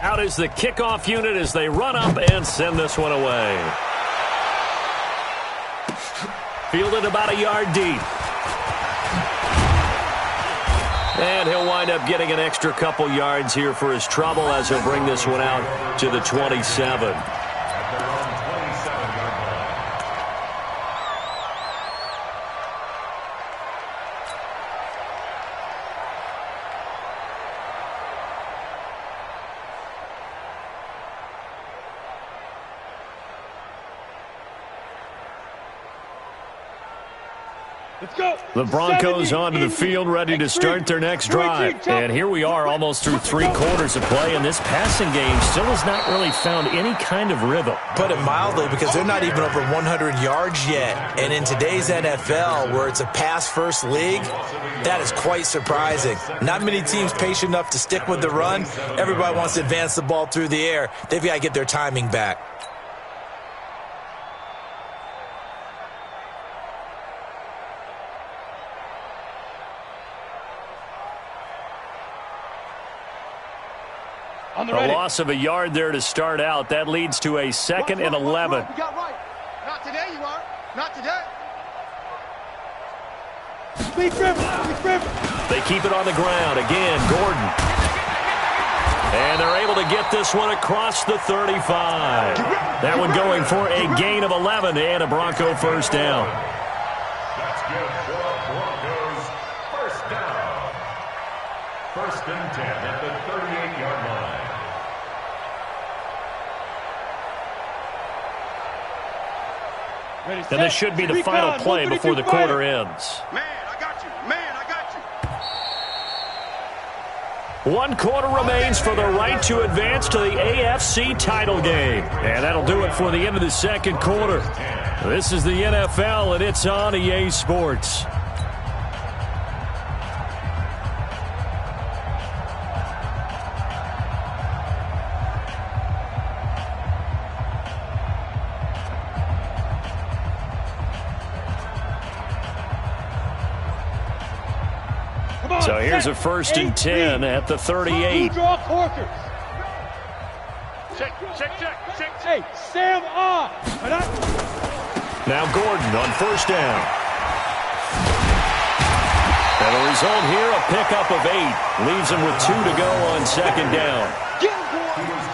Out is the kickoff unit as they run up and send this one away. Fielded about a yard deep. And he'll wind up getting an extra couple yards here for his trouble as he'll bring this one out to the 27. The Broncos onto the field, ready to start their next drive. And here we are almost through 3 quarters of play, and this passing game still has not really found any kind of rhythm. Put it mildly, because they're not even over 100 yards yet. And in today's NFL, where it's a pass-first league, that is quite surprising. Not many teams patient enough to stick with the run. Everybody wants to advance the ball through the air. They've got to get their timing back. A loss of a yard there to start out. That leads to a 2nd and 11. You got right. Not today, you are. Not today. They keep it on the ground. Again, Gordon. And they're able to get this one across the 35. That one going for a gain of 11 and a Bronco 1st down. That's good for Broncos. 1st down. 1st and 10 at the 38-yard line. And this should be the final play before the quarter ends. Man, I got you. Man, I got you. 1 quarter remains for the right to advance to the AFC title game. And that'll do it for the end of the 2nd quarter. This is the NFL, and it's on EA Sports. So here's a 1st and 10 at the 38. Draw Corkers. Check. Hey, Sam off. Now Gordon on 1st down. And the result here, a pickup of 8. Leaves them with 2 to go on second down.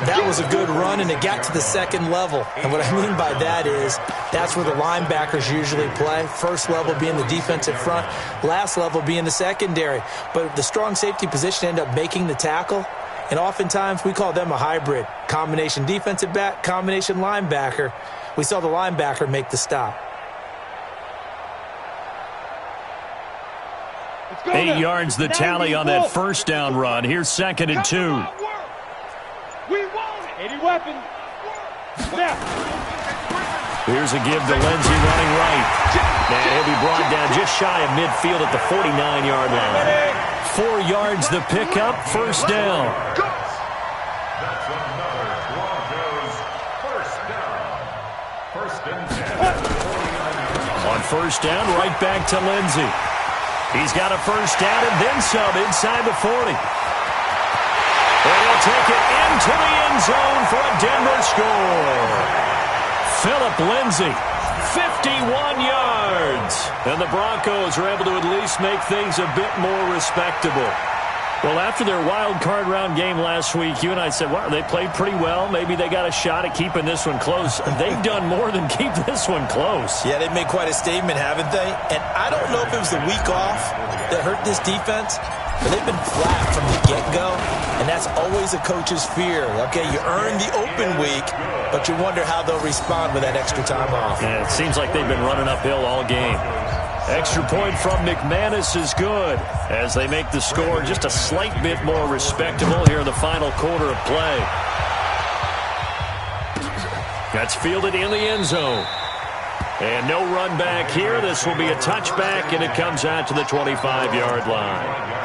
That was a good run, and it got to the second level. And what I mean by that is that's where the linebackers usually play. First level being the defensive front, last level being the secondary. But the strong safety position ended up making the tackle, and oftentimes we call them a hybrid. Combination defensive back, combination linebacker. We saw the linebacker make the stop. 8 yards the tally on that first down run. Here's second and 2. We want it. 80 weapons. Now. Here's a give to Lindsey running right. And he'll be brought down just shy of midfield at the 49-yard line. 4 yards the pickup, first down. That's another Broncos first down. First and 10. On first down, right back to Lindsey. He's got a first down and then some inside the 40. And he'll take it into the end zone for a Denver score. Phillip Lindsey, 51 yards. And the Broncos are able to at least make things a bit more respectable. Well, after their wild card round game last week, you and I said, wow, they played pretty well. Maybe they got a shot at keeping this one close. They've done more than keep this one close. Yeah, they've made quite a statement, haven't they? And I don't know if it was the week off that hurt this defense, but they've been flat from the get-go, and that's always a coach's fear. Okay, you earn the open week, but you wonder how they'll respond with that extra time off. Yeah, it seems like they've been running uphill all game. Extra point from McManus is good as they make the score just a slight bit more respectable here in the final quarter of play. That's fielded in the end zone. And no run back here. This will be a touchback, and it comes out to the 25-yard line.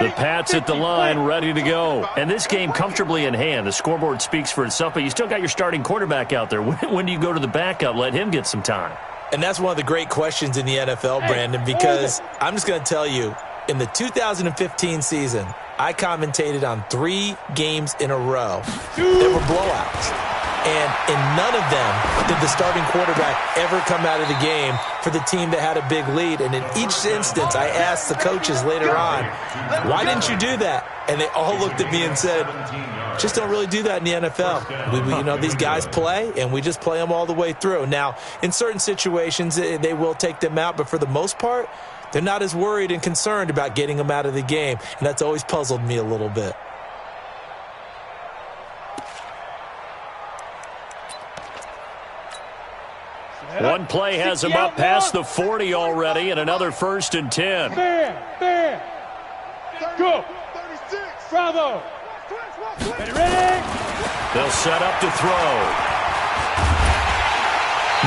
The Pats at the line, ready to go. And this game comfortably in hand. The scoreboard speaks for itself, but you still got your starting quarterback out there. When do you go to the backup? Let him get some time. And that's one of the great questions in the NFL, Brandon, because I'm just going to tell you, in the 2015 season, I commentated on 3 games in a row that were blowouts. And in none of them did the starting quarterback ever come out of the game for the team that had a big lead. And in each instance, I asked the coaches later on, why didn't you do that? And they all looked at me and said, just don't really do that in the NFL. These guys play, and we just play them all the way through. Now, in certain situations, they will take them out, but for the most part, they're not as worried and concerned about getting them out of the game. And that's always puzzled me a little bit. One play has him up past the 40 already, and another first and 10. Bam! Go! 36! Bravo! Ready? They'll set up to throw.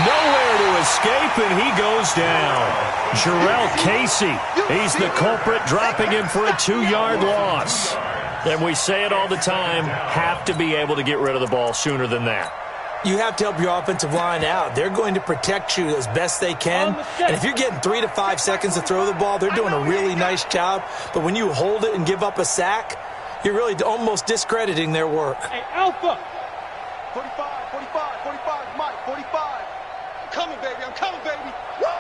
Nowhere to escape, and he goes down. Jarrell Casey, he's the culprit, dropping him for a 2-yard loss. And we say it all the time, have to be able to get rid of the ball sooner than that. You have to help your offensive line out. They're going to protect you as best they can. And if you're getting 3 to 5 seconds to throw the ball, they're doing a really nice job. But when you hold it and give up a sack, you're really almost discrediting their work. Hey, Alpha! 45, Mike, 45. I'm coming, baby.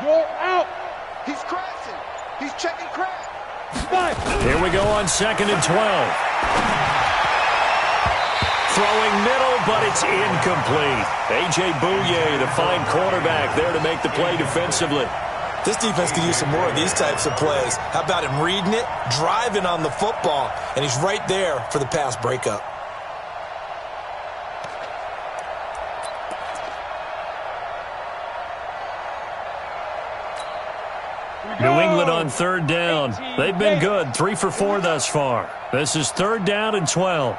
You're out! He's crashing. He's checking crash. 5. Here we go on second and 12. Throwing middle, but it's incomplete. A.J. Bouye, the fine cornerback, there to make the play defensively. This defense could use some more of these types of plays. How about him reading it, driving on the football, and he's right there for the pass breakup. New England on third down. They've been good, 3 for 4 thus far. This is third down and 12.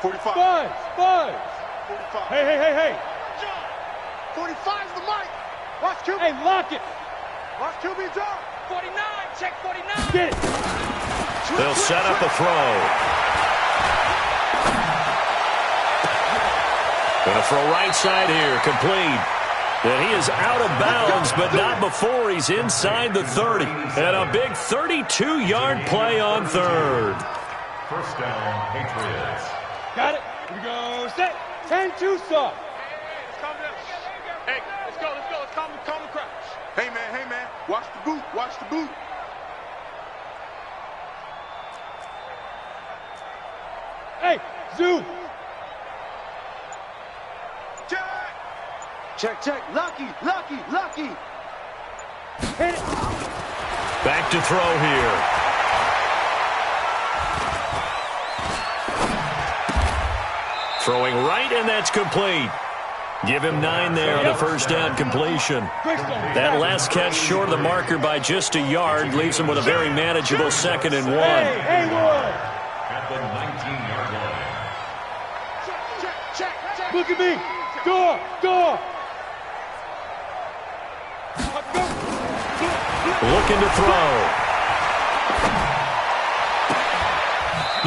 45. Buzz! 45. Hey! 45's the mic. Watch QB. Hey, lock it! Watch QB drop. 49, check 49. Get it! They'll set up a throw. Going to throw right side here, complete. And he is out of bounds but not before he's inside the 30. And a big 32-yard play on third. First down, Patriots. Got it. Here we go. Set. 10-2 soft. Hey, let's go. Let's calm the crouch. Hey, man. Watch the boot. Hey, zoom. Check. Lucky. Hit it. Back to throw here. Throwing right, and that's complete. Give him 9 there on the first down completion. That last catch short of the marker by just a yard leaves him with a very manageable 2nd and 1. Hey, Wood. At the 19-yard line. Check. Look at me. Door. Looking to throw.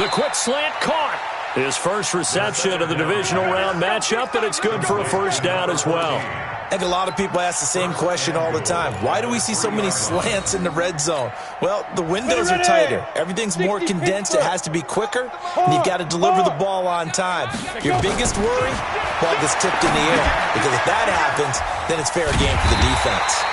The quick slant caught. His first reception of the divisional round matchup, and it's good for a first down as well. I think a lot of people ask the same question all the time. Why do we see so many slants in the red zone? Well, the windows are tighter. Everything's more condensed. It has to be quicker, and you've got to deliver the ball on time. Your biggest worry? Ball gets tipped in the air, because if that happens, then it's fair game for the defense.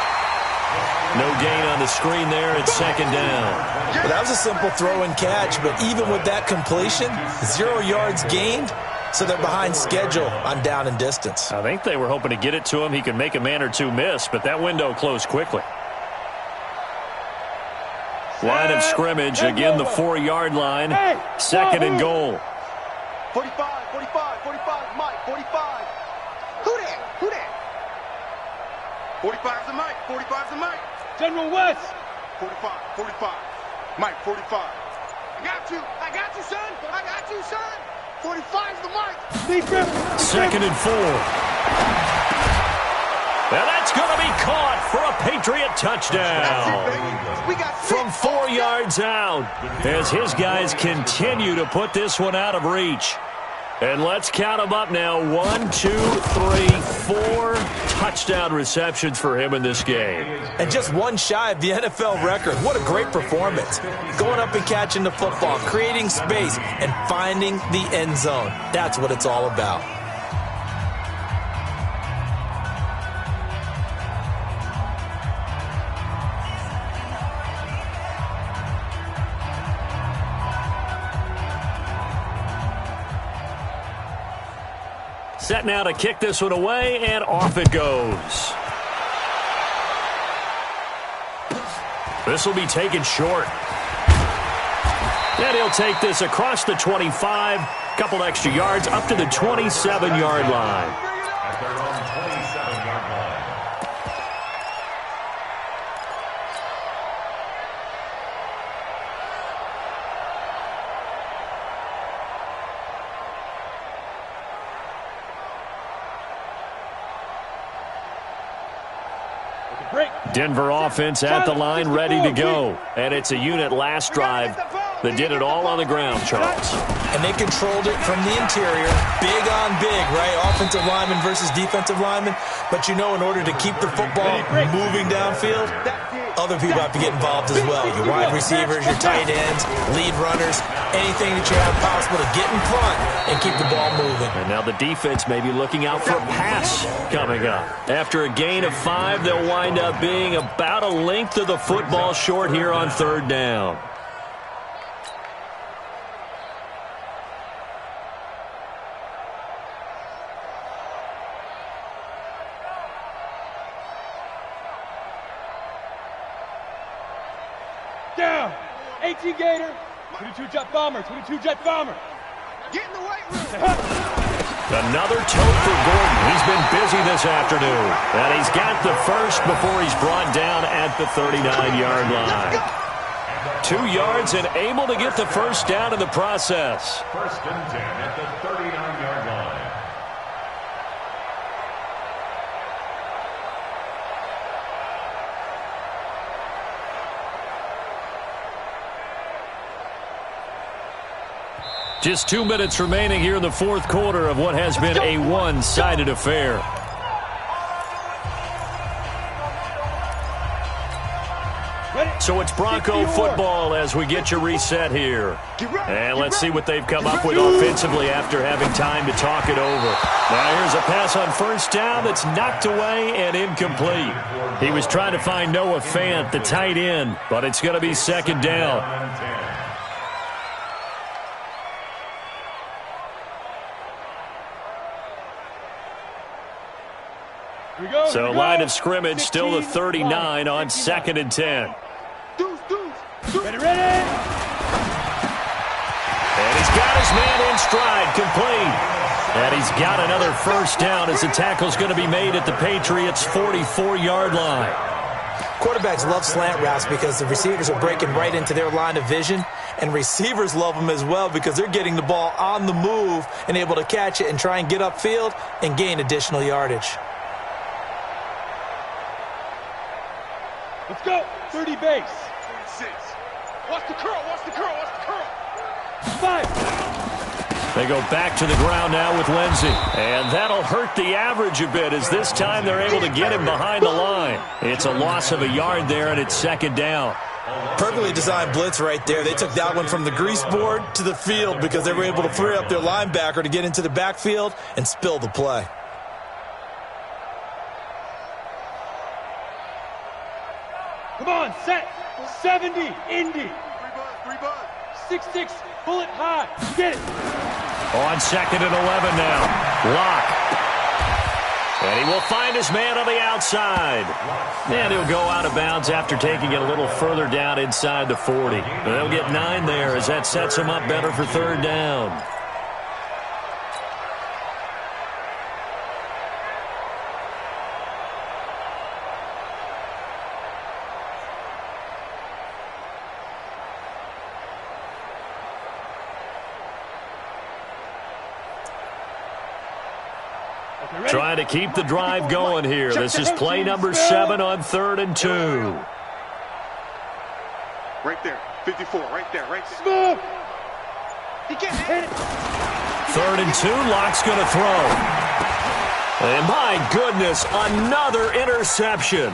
No gain on the screen there. It's 2nd down. Well, that was a simple throw and catch, but even with that completion, 0 yards gained, so they're behind schedule on down and distance. I think they were hoping to get it to him. He could make a man or two miss, but that window closed quickly. Line of scrimmage, again the 4-yard line. 2nd and goal. 45, Mike, 45. Who that? 45's the Mike. General West. 45. Mike, 45. I got you, son. 45's the Mike. 2nd and 4. And that's going to be caught for a Patriot touchdown. From 4 yards out, as his guys continue to put this one out of reach. And let's count them up now. 1, 2, 3, 4 touchdown receptions for him in this game. And just one shy of the NFL record. What a great performance. Going up and catching the football, creating space, and finding the end zone. That's what it's all about. Set now to kick this one away, and off it goes. This will be taken short. And he'll take this across the 25, couple extra yards, up to the 27-yard line. At their own 27-yard line. Denver offense at the line, ready to go. And it's a unit last drive that did it all on the ground, Charles. And they controlled it from the interior. Big on big, right? Offensive lineman versus defensive lineman. But you know, in order to keep the football moving downfield, other people have to get involved as well. Your wide receivers, your tight ends, lead runners, anything that you have possible to get in front and keep the ball moving. And now the defense may be looking out for a pass coming up. After a gain of 5, they'll wind up being about a length of the football short here on 3rd down. Down. 18 Gator. 22 Jet Bomber. 22 Jet Bomber. Get in the weight room. Another tote for Gordon. He's been busy this afternoon. And he's got the first before he's brought down at the 39-yard line. 2 yards and able to get the first down in the process. 1st and 10 at the 39-yard line. Just 2 minutes remaining here in the 4th quarter of what has been a one-sided affair. So it's Bronco football as we get you reset here. And let's see what they've come up with offensively after having time to talk it over. Now here's a pass on first down that's knocked away and incomplete. He was trying to find Noah Fant, the tight end, but it's going to be second down. So line of scrimmage still the 39 on 2nd and 10. Ready, ready! And he's got his man in stride, complete. And he's got another first down as the tackle's going to be made at the Patriots' 44-yard line. Quarterbacks love slant routes because the receivers are breaking right into their line of vision, and receivers love them as well because they're getting the ball on the move and able to catch it and try and get upfield and gain additional yardage. Let's go. 30 base. 26. Watch the curl. Watch the curl. Watch the curl. 5. They go back to the ground now with Lindsey. And that'll hurt the average a bit as this time they're able to get him behind the line. It's a loss of a yard there, and it's second down. Perfectly designed blitz right there. They took that one from the grease board to the field because they were able to free up their linebacker to get into the backfield and spill the play. Come on, set. 70, Indy. 3 bud. 6-6, bullet high. Get it. On 2nd and 11 now. Lock. And he will find his man on the outside. And he'll go out of bounds after taking it a little further down inside the 40. They'll get 9 there as that sets him up better for third down. Trying to keep the drive going here. This is play number 7 on 3rd and 2. Right there. 54. Right there. Smooth. He can't hit it. 3rd and 2. Lock's going to throw. And my goodness, another interception.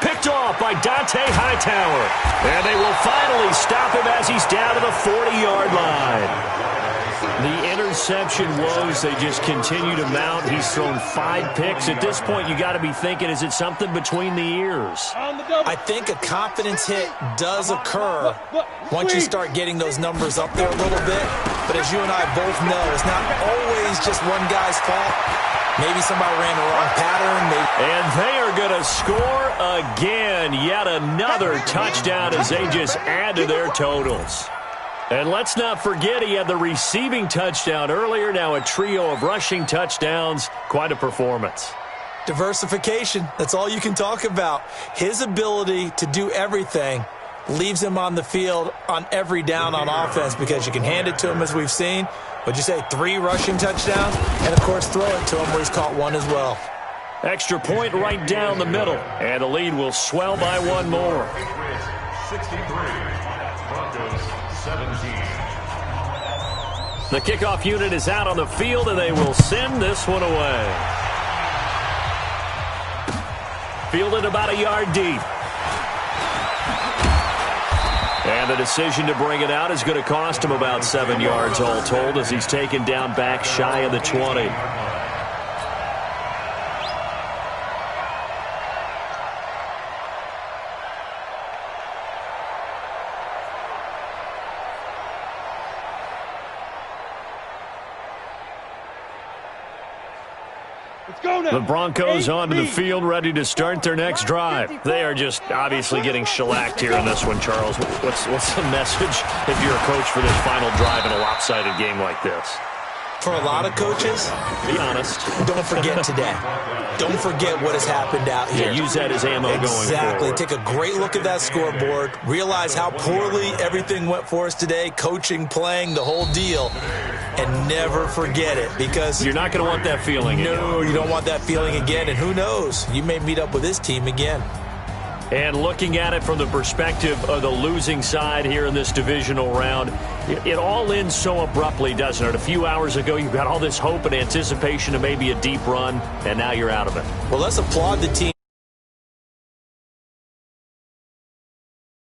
Picked off by Dante Hightower. And they will finally stop him as he's down to the 40-yard line. The interception woes, they just continue to mount. He's thrown 5 picks. At this point, you got to be thinking, is it something between the ears? I think a confidence hit does occur once you start getting those numbers up there a little bit. But as you and I both know, it's not always just one guy's fault. Maybe somebody ran the wrong pattern. And they are going to score again. Yet another touchdown as they just add to their totals. And let's not forget he had the receiving touchdown earlier. Now a trio of rushing touchdowns. Quite a performance. Diversification. That's all you can talk about. His ability to do everything leaves him on the field on every down on offense because you can hand it to him as we've seen. What'd you say, 3 rushing touchdowns? And, of course, throw it to him where he's caught 1 as well. Extra point right down the middle. And the lead will swell by 1 more. 63. Broncos 17. The kickoff unit is out on the field, and they will send this one away. Fielded about a yard deep. And the decision to bring it out is going to cost him about 7 yards all told as he's taken down back shy of the 20. The Broncos onto the field, ready to start their next drive. They are just obviously getting shellacked here in this one, Charles. What's the message if you're a coach for this final drive in a lopsided game like this? For a lot of coaches, be honest. Don't forget today. Don't forget what has happened out here. Yeah, use that as ammo going forward. Exactly. Take a great look at that scoreboard. Realize how poorly everything went for us today. Coaching, playing, the whole deal. And never forget it because you're not going to want that feeling again. No, you don't want that feeling again. And who knows? You may meet up with this team again. And looking at it from the perspective of the losing side here in this divisional round, it all ends so abruptly, doesn't it? A few hours ago, you got all this hope and anticipation of maybe a deep run, and now you're out of it. Well, let's applaud the team.